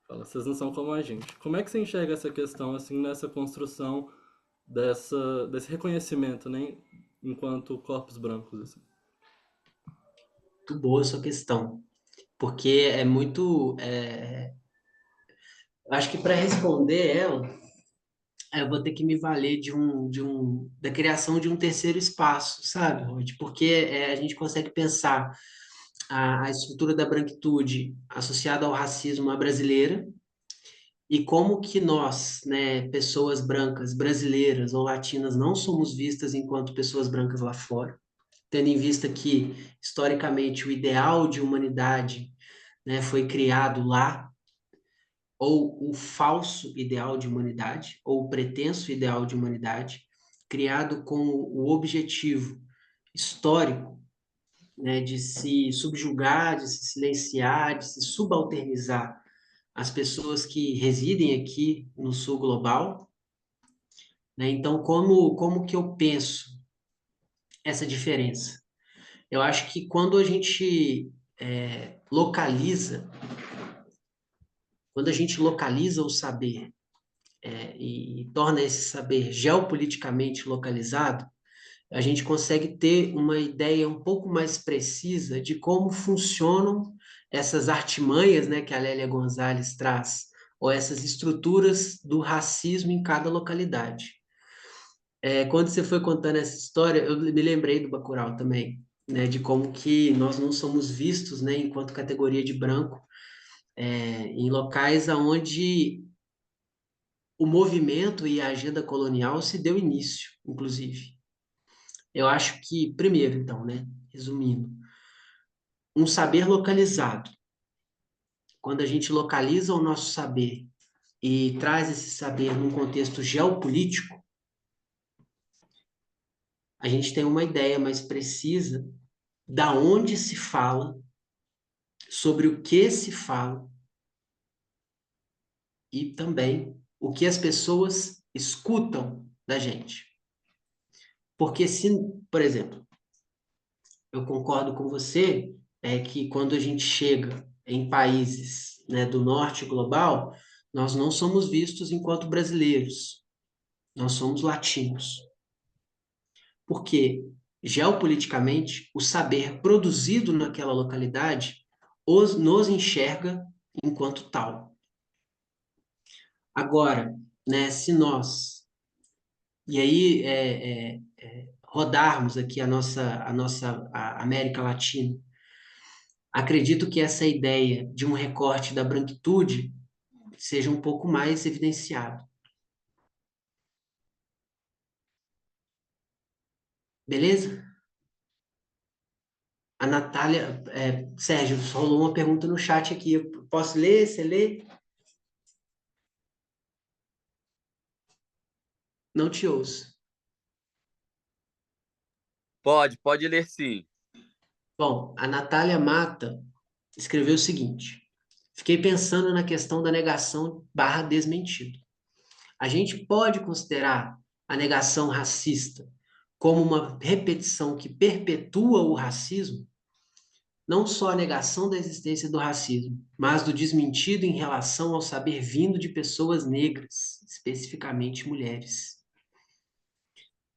Fala, vocês não são como a gente. Como é que você enxerga essa questão, assim, nessa construção desse reconhecimento, né? Enquanto corpos brancos, assim? Muito boa a sua questão, porque é muito... Acho que para responder ela, eu vou ter que me valer da criação de um terceiro espaço, sabe, Rod? Porque a gente consegue pensar a estrutura da branquitude associada ao racismo à brasileira e como que nós, né, pessoas brancas brasileiras ou latinas, não somos vistas enquanto pessoas brancas lá fora, tendo em vista que, historicamente, o ideal de humanidade, né, foi criado lá, ou o falso ideal de humanidade, ou o pretenso ideal de humanidade, criado com o objetivo histórico, né, de se subjugar, de se silenciar, de se subalternizar as pessoas que residem aqui no sul global, né? Então, como que eu penso essa diferença? Eu acho que quando a gente localiza, quando a gente localiza o saber e torna esse saber geopoliticamente localizado, a gente consegue ter uma ideia um pouco mais precisa de como funcionam essas artimanhas, né, que a Lélia Gonzalez traz, ou essas estruturas do racismo em cada localidade. Quando você foi contando essa história, eu me lembrei do Bacurau também, né, de como que nós não somos vistos, né, enquanto categoria de branco, em locais onde o movimento e a agenda colonial se deu início, inclusive. Eu acho que, primeiro, então, né, resumindo, um saber localizado. Quando a gente localiza o nosso saber e traz esse saber num contexto geopolítico, a gente tem uma ideia mais precisa da onde se fala, sobre o que se fala e também o que as pessoas escutam da gente. Porque se, por exemplo, eu concordo com você, que quando a gente chega em países, né, do norte global, nós não somos vistos enquanto brasileiros, nós somos latinos. Porque, geopoliticamente, o saber produzido naquela localidade nos enxerga enquanto tal. Agora, né, se nós, e aí rodarmos aqui a América Latina, acredito que essa ideia de um recorte da branquitude seja um pouco mais evidenciado. Beleza? A Natália, Sérgio, rolou uma pergunta no chat aqui. Eu posso ler? Você lê? Não te ouço. Pode ler sim. Bom, a Natália Mata escreveu o seguinte: fiquei pensando na questão da negação barra desmentido. A gente pode considerar a negação racista como uma repetição que perpetua o racismo? Não só a negação da existência do racismo, mas do desmentido em relação ao saber vindo de pessoas negras, especificamente mulheres.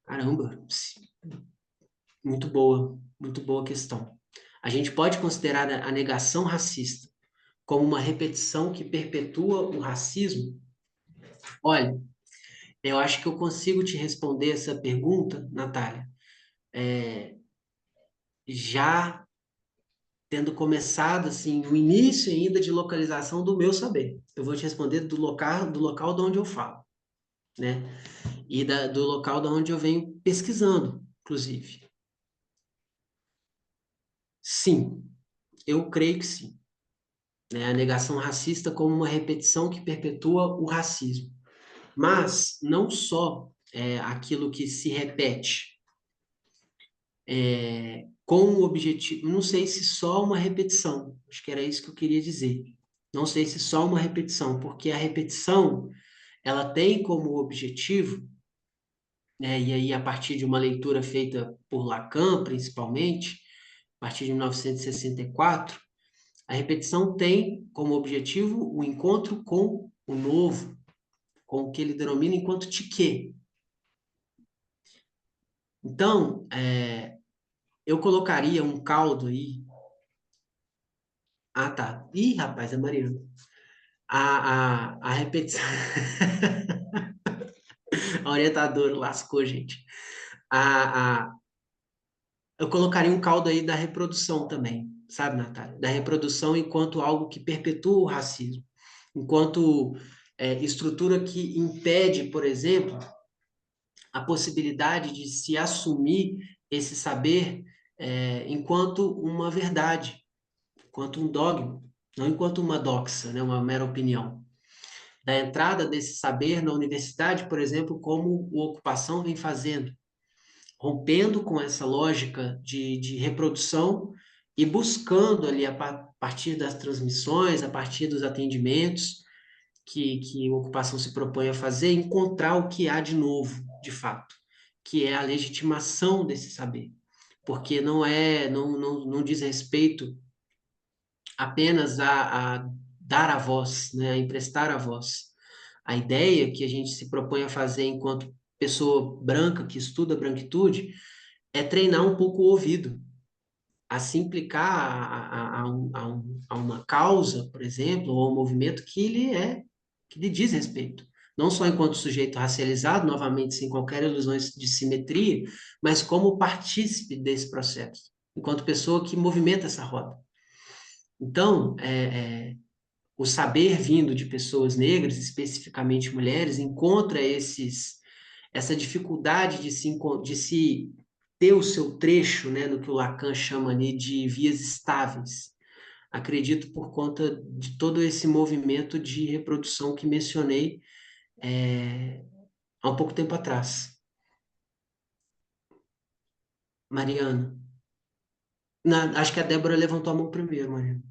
Caramba, muito boa questão. A gente pode considerar a negação racista como uma repetição que perpetua o racismo? Olha, eu acho que eu consigo te responder essa pergunta, Natália, já tendo começado assim o início ainda de localização do meu saber. Eu vou te responder do local de onde eu falo, né? E do local de onde eu venho pesquisando, inclusive. Sim, eu creio que sim. Né? A negação racista como uma repetição que perpetua o racismo. Mas não só aquilo que se repete com o objetivo, não sei se só uma repetição, acho que era isso que eu queria dizer. Não sei se só uma repetição, porque a repetição, ela tem como objetivo, né, e aí a partir de uma leitura feita por Lacan, principalmente, a partir de 1964, a repetição tem como objetivo o encontro com o novo, com o que ele denomina enquanto tique. Então, eu colocaria um caldo aí. Ah, tá. Ih, rapaz, é Mariana. A repetição. A orientadora lascou, gente. A, a, eu colocaria um caldo aí da reprodução também, sabe, Natália? Da reprodução enquanto algo que perpetua o racismo, enquanto estrutura que impede, por exemplo, a possibilidade de se assumir esse saber enquanto uma verdade, enquanto um dogma, não enquanto uma doxa, né, uma mera opinião. da entrada desse saber na universidade, por exemplo, como o Ocupação vem fazendo, rompendo com essa lógica de reprodução e buscando ali, partir das transmissões, a partir dos atendimentos que a ocupação se propõe a fazer, encontrar o que há de novo, de fato, que é a legitimação desse saber. Porque não diz respeito apenas a dar a voz, né, a emprestar a voz. A ideia que a gente se propõe a fazer enquanto pessoa branca que estuda branquitude é treinar um pouco o ouvido, a se implicar a uma causa, por exemplo, ou a um movimento que lhe diz respeito. Não só enquanto sujeito racializado, novamente, sem qualquer ilusão de simetria, mas como partícipe desse processo, enquanto pessoa que movimenta essa roda. Então, o saber vindo de pessoas negras, especificamente mulheres, encontra essa dificuldade de se ter o seu trecho, né, no que o Lacan chama ali de vias estáveis. Acredito por conta de todo esse movimento de reprodução que mencionei há um pouco tempo atrás. Mariana. Acho que a Débora levantou a mão primeiro, Mariana.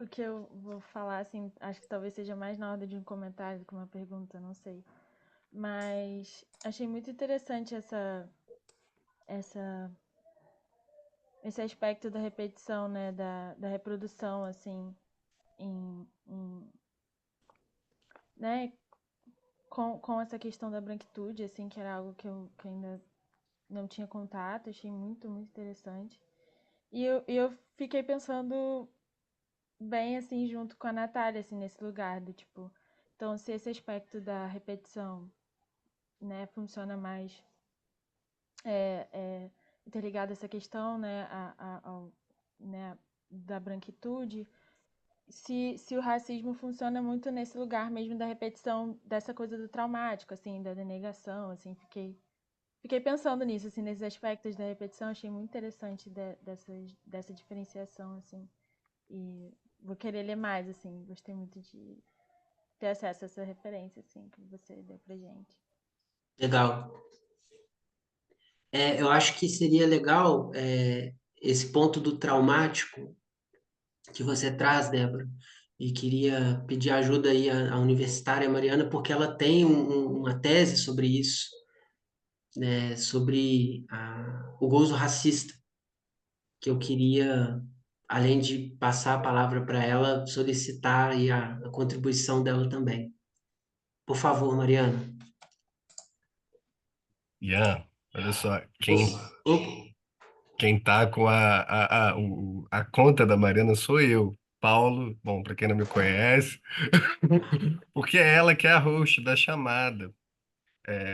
O que eu vou falar, assim, acho que talvez seja mais na ordem de um comentário do que uma pergunta, não sei. Mas achei muito interessante essa, esse aspecto da repetição, né, da reprodução, assim, né, com essa questão da branquitude, assim, que era algo que eu ainda não tinha contato, achei muito, muito interessante. E eu fiquei pensando bem, assim, junto com a Natália, assim, nesse lugar do tipo, então, se esse aspecto da repetição, né, funciona mais interligado a essa questão, né, né, da branquitude, se o racismo funciona muito nesse lugar mesmo da repetição dessa coisa do traumático, assim, da denegação, assim, fiquei pensando nisso, assim, nesses aspectos da repetição, achei muito interessante dessa diferenciação, assim, e vou querer ler mais, assim, gostei muito de ter acesso a essa referência, assim, que você deu pra gente. Legal. Eu acho que seria legal esse ponto do traumático que você traz, Débora, e queria pedir ajuda aí à universitária Mariana, porque ela tem uma tese sobre isso, né, sobre o gozo racista, que eu queria, além de passar a palavra para ela, solicitar aí a contribuição dela também. Por favor, Mariana. Ian, olha só, Opa. quem tá com a conta da Mariana sou eu. Paulo, bom, para quem não me conhece, porque é ela que é a host da chamada.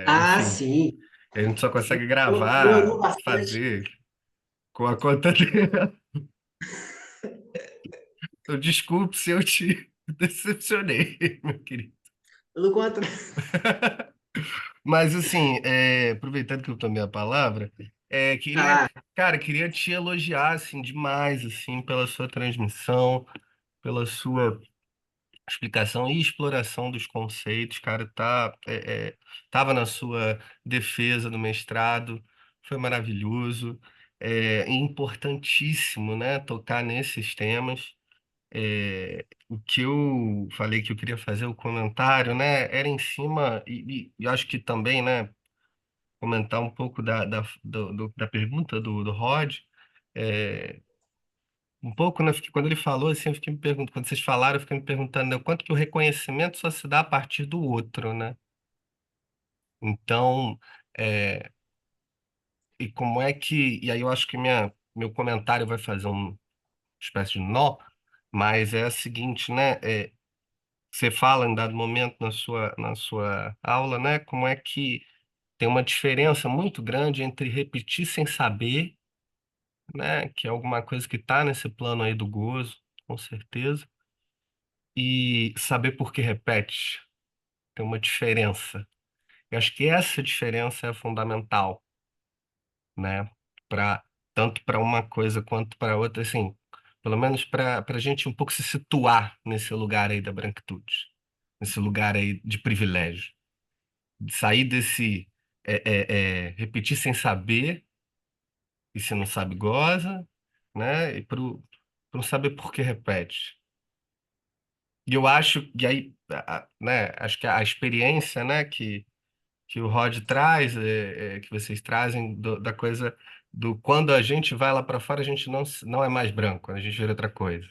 Ah, Enfim, sim. a gente só consegue Melhorou gravar, bastante. fazer com a conta dela. Então, desculpe se eu te decepcionei, meu querido. Pelo contrário. Mas, assim, aproveitando que eu tomei a palavra, Ah, queria te elogiar, assim, demais, assim, pela sua transmissão, pela sua explicação e exploração dos conceitos, cara, tava na sua defesa do mestrado, foi maravilhoso, importantíssimo, né, tocar nesses temas. O que eu falei que eu queria fazer o comentário, né, era em cima, e acho que também, né, comentar um pouco da pergunta do Rod, é, um pouco, né, quando ele falou assim, eu fiquei me perguntando, quando vocês falaram, eu fiquei me perguntando, né, o quanto que o reconhecimento só se dá a partir do outro, né? Então, é, e como é que, e aí eu acho que meu comentário vai fazer uma espécie de nó, mas é a seguinte, né, você fala em dado momento na sua aula, né, como é que tem uma diferença muito grande entre repetir sem saber, né, que é alguma coisa que está nesse plano aí do gozo, com certeza, e saber por que repete. Tem uma diferença. Eu acho que essa diferença é fundamental, né, para tanto para uma coisa quanto para outra, assim, pelo menos para a gente um pouco se situar nesse lugar aí da branquitude, nesse lugar aí de privilégio, de sair desse repetir sem saber, e se não sabe goza, né? E pro não saber por que repete. E eu acho, e aí, né, acho que a experiência, né, que o Rod traz, que vocês trazem da coisa do quando a gente vai lá para fora, a gente não é mais branco, a gente vira outra coisa,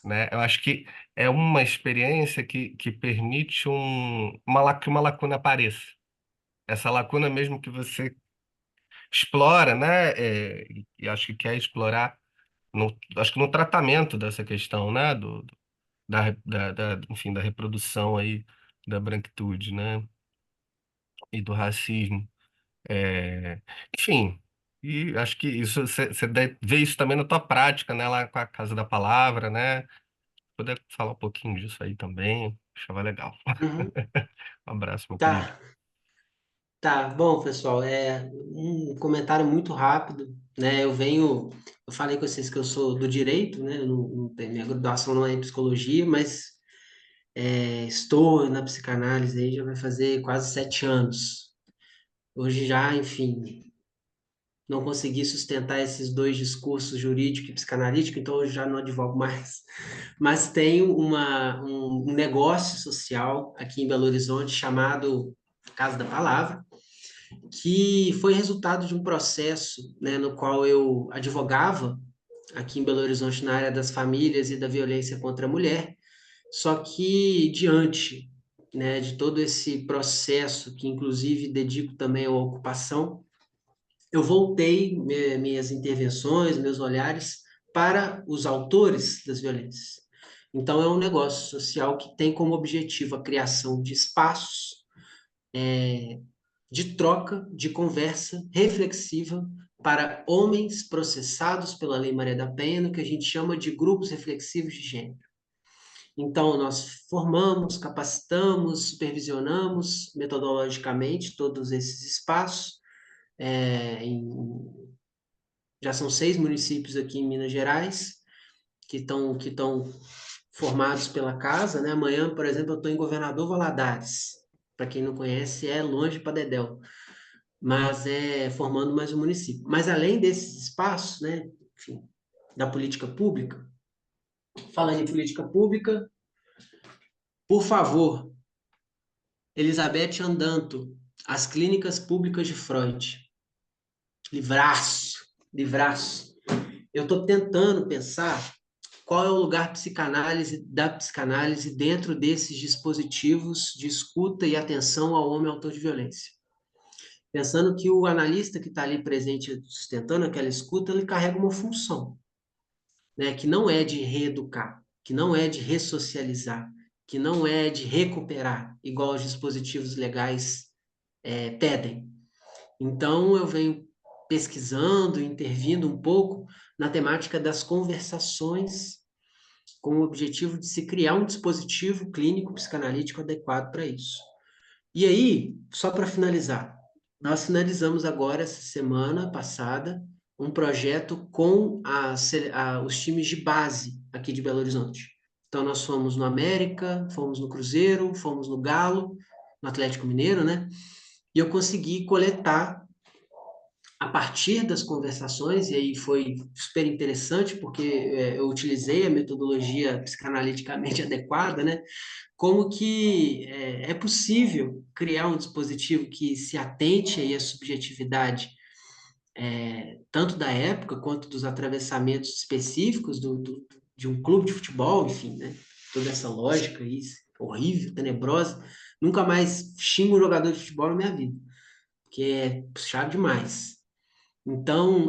né? Eu acho que é uma experiência que permite que uma lacuna apareça. Essa lacuna mesmo que você explora, né? E acho que quer explorar, acho que no tratamento dessa questão, né? Enfim, da reprodução aí da branquitude, né? E do racismo. É, enfim, e acho que isso você vê isso também na tua prática, né? Lá com a Casa da Palavra, né? Poder falar um pouquinho disso aí também, achava legal. Uhum. Um abraço, meu querido. Tá, tá. Bom, pessoal, é um comentário muito rápido, né? Eu falei com vocês que eu sou do direito, né? Minha graduação não é em psicologia, mas estou na psicanálise aí já vai fazer quase 7 anos. Hoje já, enfim, não consegui sustentar esses dois discursos jurídico e psicanalítico, então eu já não advogo mais. Mas tenho um negócio social aqui em Belo Horizonte chamado Casa da Palavra, que foi resultado de um processo, né, no qual eu advogava aqui em Belo Horizonte na área das famílias e da violência contra a mulher, só que diante, né, de todo esse processo, que inclusive dedico também à ocupação, eu voltei minhas intervenções, meus olhares para os autores das violências. Então, é um negócio social que tem como objetivo a criação de espaços de troca, de conversa reflexiva para homens processados pela Lei Maria da Penha, no que a gente chama de grupos reflexivos de gênero. Então, nós formamos, capacitamos, supervisionamos metodologicamente todos esses espaços, em já são 6 municípios aqui em Minas Gerais que estão formados pela casa, né? Amanhã, por exemplo, eu estou em Governador Valadares. Para quem não conhece, é longe para Dedéu, mas é formando mais um município. Mas além desses espaços, né? Enfim, da política pública, falando em política pública, por favor, Elizabeth Andanto, as clínicas públicas de Freud. Livraço, livraço. Eu estou tentando pensar qual é o lugar da psicanálise dentro desses dispositivos de escuta e atenção ao homem autor de violência. Pensando que o analista que está ali presente, sustentando aquela escuta, ele carrega uma função, né, que não é de reeducar, que não é de ressocializar, que não é de recuperar, igual os dispositivos legais pedem. Então, eu venho pesquisando, intervindo um pouco na temática das conversações com o objetivo de se criar um dispositivo clínico psicanalítico adequado para isso. E aí, só para finalizar, nós finalizamos agora, essa semana passada, um projeto com os times de base aqui de Belo Horizonte. Então, nós fomos no América, fomos no Cruzeiro, fomos no Galo, no Atlético Mineiro, né? E eu consegui coletar a partir das conversações, e aí foi super interessante, porque eu utilizei a metodologia psicanaliticamente adequada, né? Como que é possível criar um dispositivo que se atente aí à subjetividade, tanto da época quanto dos atravessamentos específicos de um clube de futebol, enfim, né? Toda essa lógica aí, horrível, tenebrosa. Nunca mais xingo um jogador de futebol na minha vida, porque é puxado demais. Então,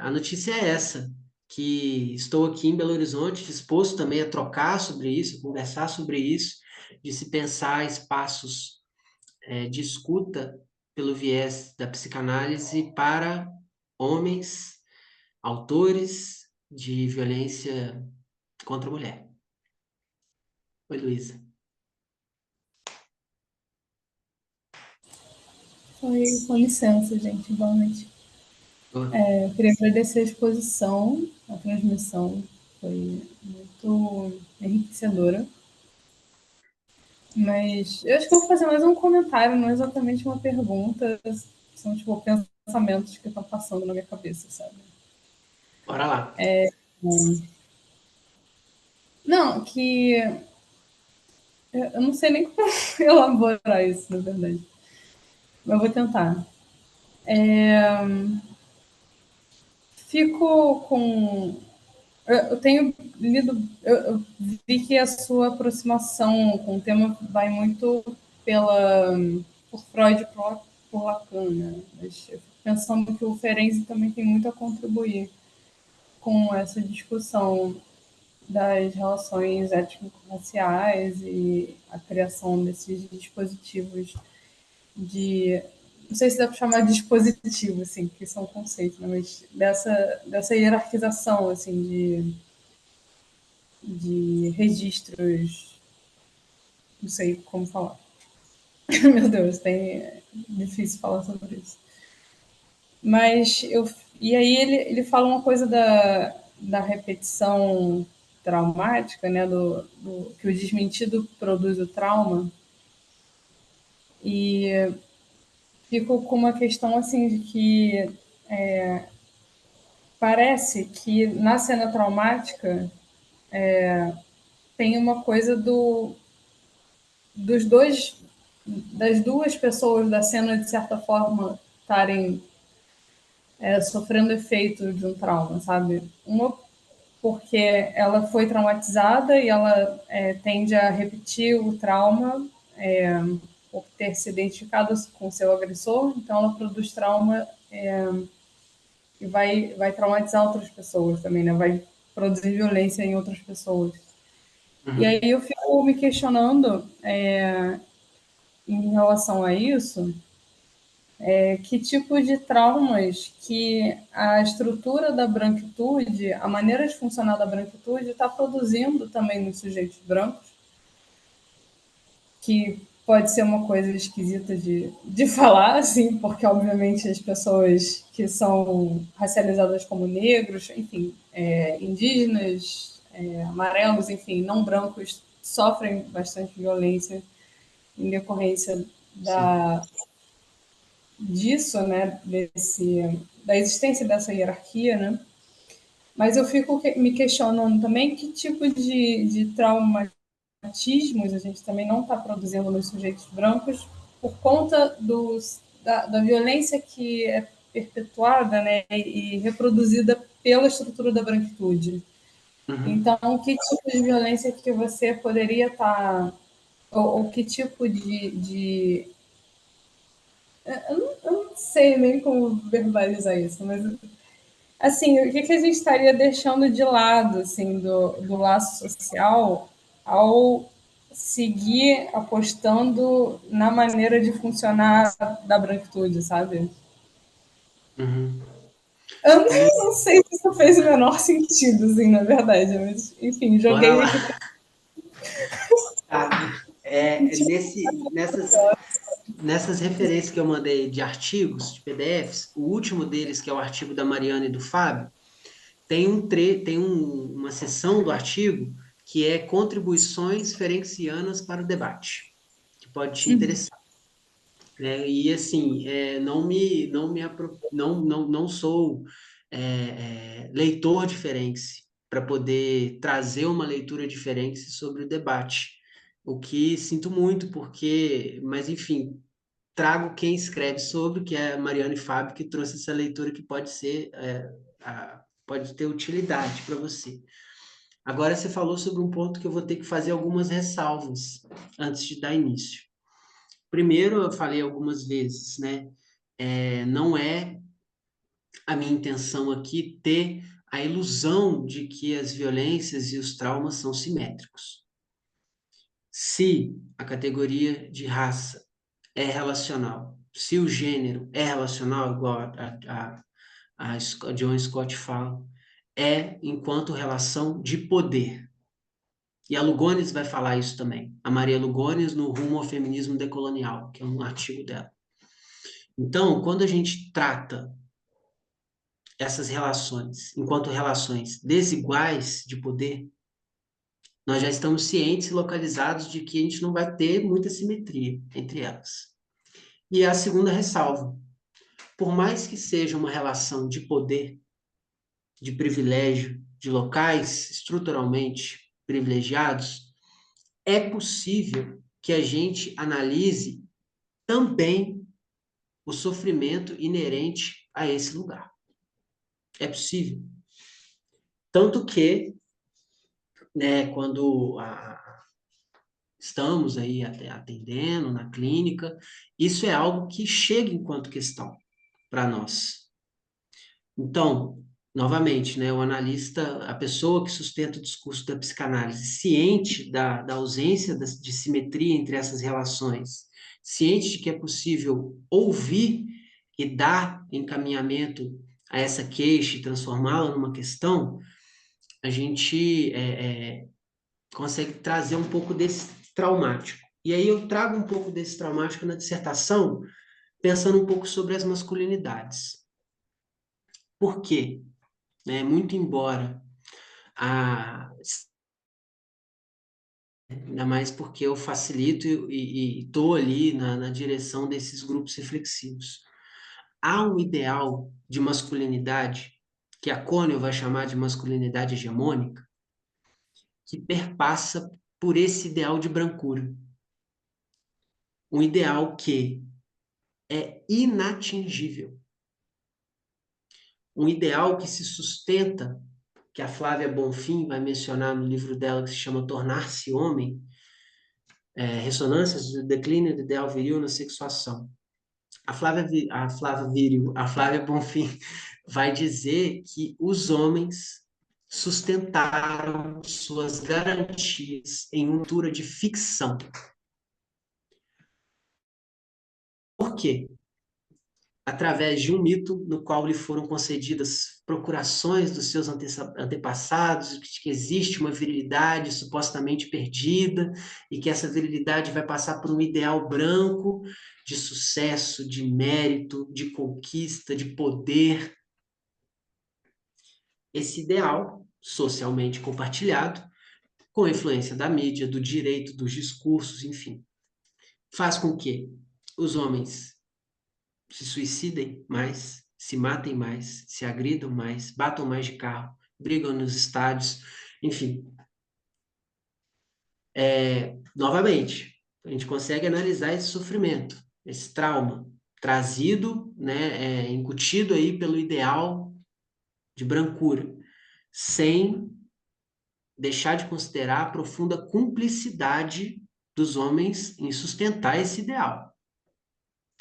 a notícia é essa, que estou aqui em Belo Horizonte, disposto também a trocar sobre isso, conversar sobre isso, de se pensar espaços de escuta pelo viés da psicanálise para homens, autores de violência contra a mulher. Oi, Luísa. Oi, com licença, gente. Boa noite. Eu queria agradecer a exposição, a transmissão, foi muito enriquecedora. Mas eu acho que eu vou fazer mais um comentário, não é exatamente uma pergunta, são tipo pensamentos que estão passando na minha cabeça, sabe? Bora lá. Não, que eu não sei nem como elaborar isso, na verdade. Mas eu vou tentar. Fico com. Eu tenho lido. Eu vi que a sua aproximação com o tema vai muito pela, por Freud e por Lacan, né? Mas eu fico pensando que o Ferenczi também tem muito a contribuir com essa discussão das relações étnico-raciais e a criação desses dispositivos de, não sei se dá para chamar de dispositivo, assim, que são conceitos, né? Mas dessa hierarquização, assim, de registros, não sei como falar. Meu Deus, é difícil falar sobre isso. Mas e aí ele fala uma coisa da repetição traumática, né, que o desmentido produz o trauma, e fico com uma questão assim de que parece que na cena traumática tem uma coisa dos dois das duas pessoas da cena de certa forma estarem sofrendo efeito de um trauma, sabe? Uma porque ela foi traumatizada e ela tende a repetir o trauma por ter se identificado com seu agressor, então ela produz trauma e vai traumatizar outras pessoas também, né? Vai produzir violência em outras pessoas. E aí eu fico me questionando em relação a isso, que tipo de traumas que a estrutura da branquitude, a maneira de funcionar da branquitude está produzindo também nos sujeitos brancos, que pode ser uma coisa esquisita de falar, assim, porque obviamente as pessoas que são racializadas como negros, enfim, indígenas, amarelos, enfim, não brancos, sofrem bastante violência em decorrência disso, né, da existência dessa hierarquia, né? Mas eu fico me questionando também que tipo de traumatismos a gente também não está produzindo nos sujeitos brancos por conta da violência que é perpetuada, né, e reproduzida pela estrutura da branquitude. Então, que tipo de violência que você poderia estar, ou que tipo de eu não sei nem como verbalizar isso, mas assim, o que a gente estaria deixando de lado assim do laço social ao seguir apostando na maneira de funcionar da branquitude, sabe? Uhum. Eu E, não sei se isso fez o menor sentido, assim, na verdade, mas enfim, bora joguei lá. aqui. Tá. Nessas referências que eu mandei de artigos, de PDFs, o último deles, que é o artigo da Mariana e do Fábio, tem uma seção do artigo que é contribuições ferencianas para o debate, que pode te interessar. E assim, não sou leitor de Ferenczi para poder trazer uma leitura de Ferenczi sobre o debate. O que sinto muito, mas enfim, trago quem escreve sobre, que é a Mariana e Fábio, que trouxe essa leitura que pode ter utilidade para você. Agora você falou sobre um ponto que eu vou ter que fazer algumas ressalvas antes de dar início. Primeiro, eu falei algumas vezes, né? Não é a minha intenção aqui ter a ilusão de que as violências e os traumas são simétricos. Se a categoria de raça é relacional, se o gênero é relacional, igual a John Scott fala, é enquanto relação de poder. E a Lugones vai falar isso também. A Maria Lugones no Rumo ao Feminismo Decolonial, que é um artigo dela. Então, quando a gente trata essas relações enquanto relações desiguais de poder, nós já estamos cientes e localizados de que a gente não vai ter muita simetria entre elas. E a segunda ressalva: por mais que seja uma relação de poder, de privilégio, de locais estruturalmente privilegiados, é possível que a gente analise também o sofrimento inerente a esse lugar. É possível. Tanto que, né, quando estamos aí atendendo na clínica, isso é algo que chega enquanto questão para nós. Então, novamente, né, o analista, a pessoa que sustenta o discurso da psicanálise, ciente da ausência de simetria entre essas relações, ciente de que é possível ouvir e dar encaminhamento a essa queixa e transformá-la numa questão, a gente consegue trazer um pouco desse traumático. E aí eu trago um pouco desse traumático na dissertação, pensando um pouco sobre as masculinidades. Por quê? Muito embora ainda mais porque eu facilito e estou ali na direção desses grupos reflexivos. Há um ideal de masculinidade, que a Conel vai chamar de masculinidade hegemônica, que perpassa por esse ideal de brancura. Um ideal que é inatingível. Um ideal que se sustenta, que a Flávia Bonfim vai mencionar no livro dela, que se chama Tornar-se Homem, Ressonâncias do Declínio do Ideal Viril na Sexuação. A Flávia Bonfim vai dizer que os homens sustentaram suas garantias em uma cultura de ficção. Por quê? Através de um mito no qual lhe foram concedidas procurações dos seus antepassados, de que existe uma virilidade supostamente perdida e que essa virilidade vai passar por um ideal branco de sucesso, de mérito, de conquista, de poder. Esse ideal, socialmente compartilhado, com a influência da mídia, do direito, dos discursos, enfim, faz com que os homens se suicidem mais, se matem mais, se agridam mais, batam mais de carro, brigam nos estádios, enfim. Novamente, a gente consegue analisar esse sofrimento, esse trauma, trazido, né, incutido aí pelo ideal de brancura, sem deixar de considerar a profunda cumplicidade dos homens em sustentar esse ideal.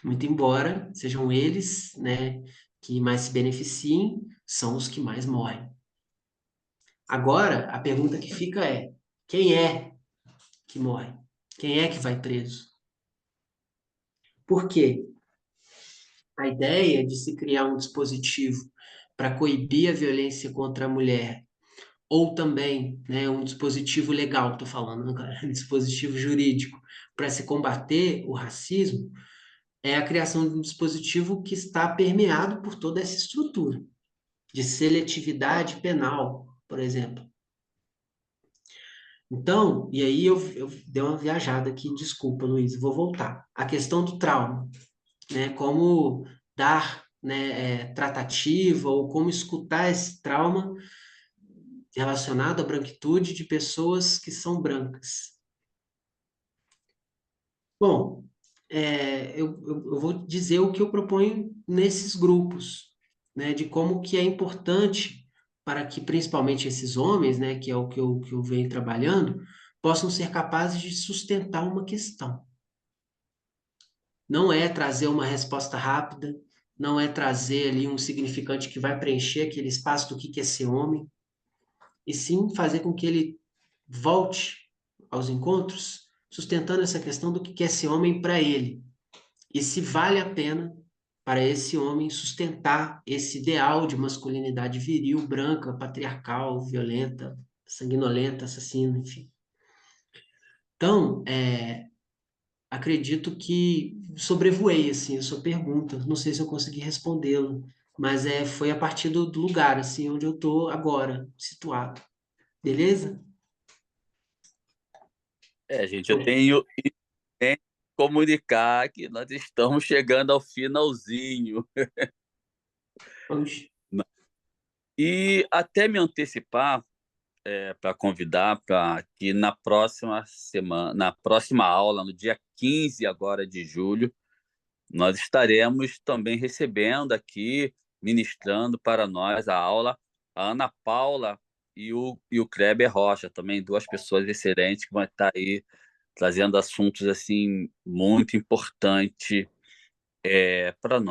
Muito embora sejam eles, né, que mais se beneficiem, são os que mais morrem. Agora, a pergunta que fica é: quem é que morre? Quem é que vai preso? Por quê? A ideia de se criar um dispositivo para coibir a violência contra a mulher, ou também, né, um dispositivo legal, estou falando, um dispositivo jurídico, para se combater o racismo, é a criação de um dispositivo que está permeado por toda essa estrutura de seletividade penal, por exemplo. Então, e aí eu dei uma viajada aqui, desculpa, Luiz, vou voltar. A questão do trauma, né? Como dar, né, tratativa ou como escutar esse trauma relacionado à branquitude de pessoas que são brancas. Bom, eu vou dizer o que eu proponho nesses grupos, né, de como que é importante para que principalmente esses homens, né, que é o que eu venho trabalhando, possam ser capazes de sustentar uma questão. Não é trazer uma resposta rápida, não é trazer ali um significante que vai preencher aquele espaço do que é ser homem, e sim fazer com que ele volte aos encontros, sustentando essa questão do que é ser homem para ele. E se vale a pena para esse homem sustentar esse ideal de masculinidade viril, branca, patriarcal, violenta, sanguinolenta, assassina, enfim. Então, acredito que sobrevoei assim, a sua pergunta. Não sei se eu consegui respondê-la mas foi a partir do lugar, assim, onde eu estou agora, situado. Beleza? Gente, eu tenho que comunicar que nós estamos chegando ao finalzinho. Vamos. E até me antecipar para convidar para que na próxima semana, na próxima aula, no dia 15 agora de julho, nós estaremos também recebendo aqui, ministrando para nós a aula, a Ana Paula e o Kleber Rocha, também duas pessoas excelentes que vão estar aí trazendo assuntos assim muito importantes para nós.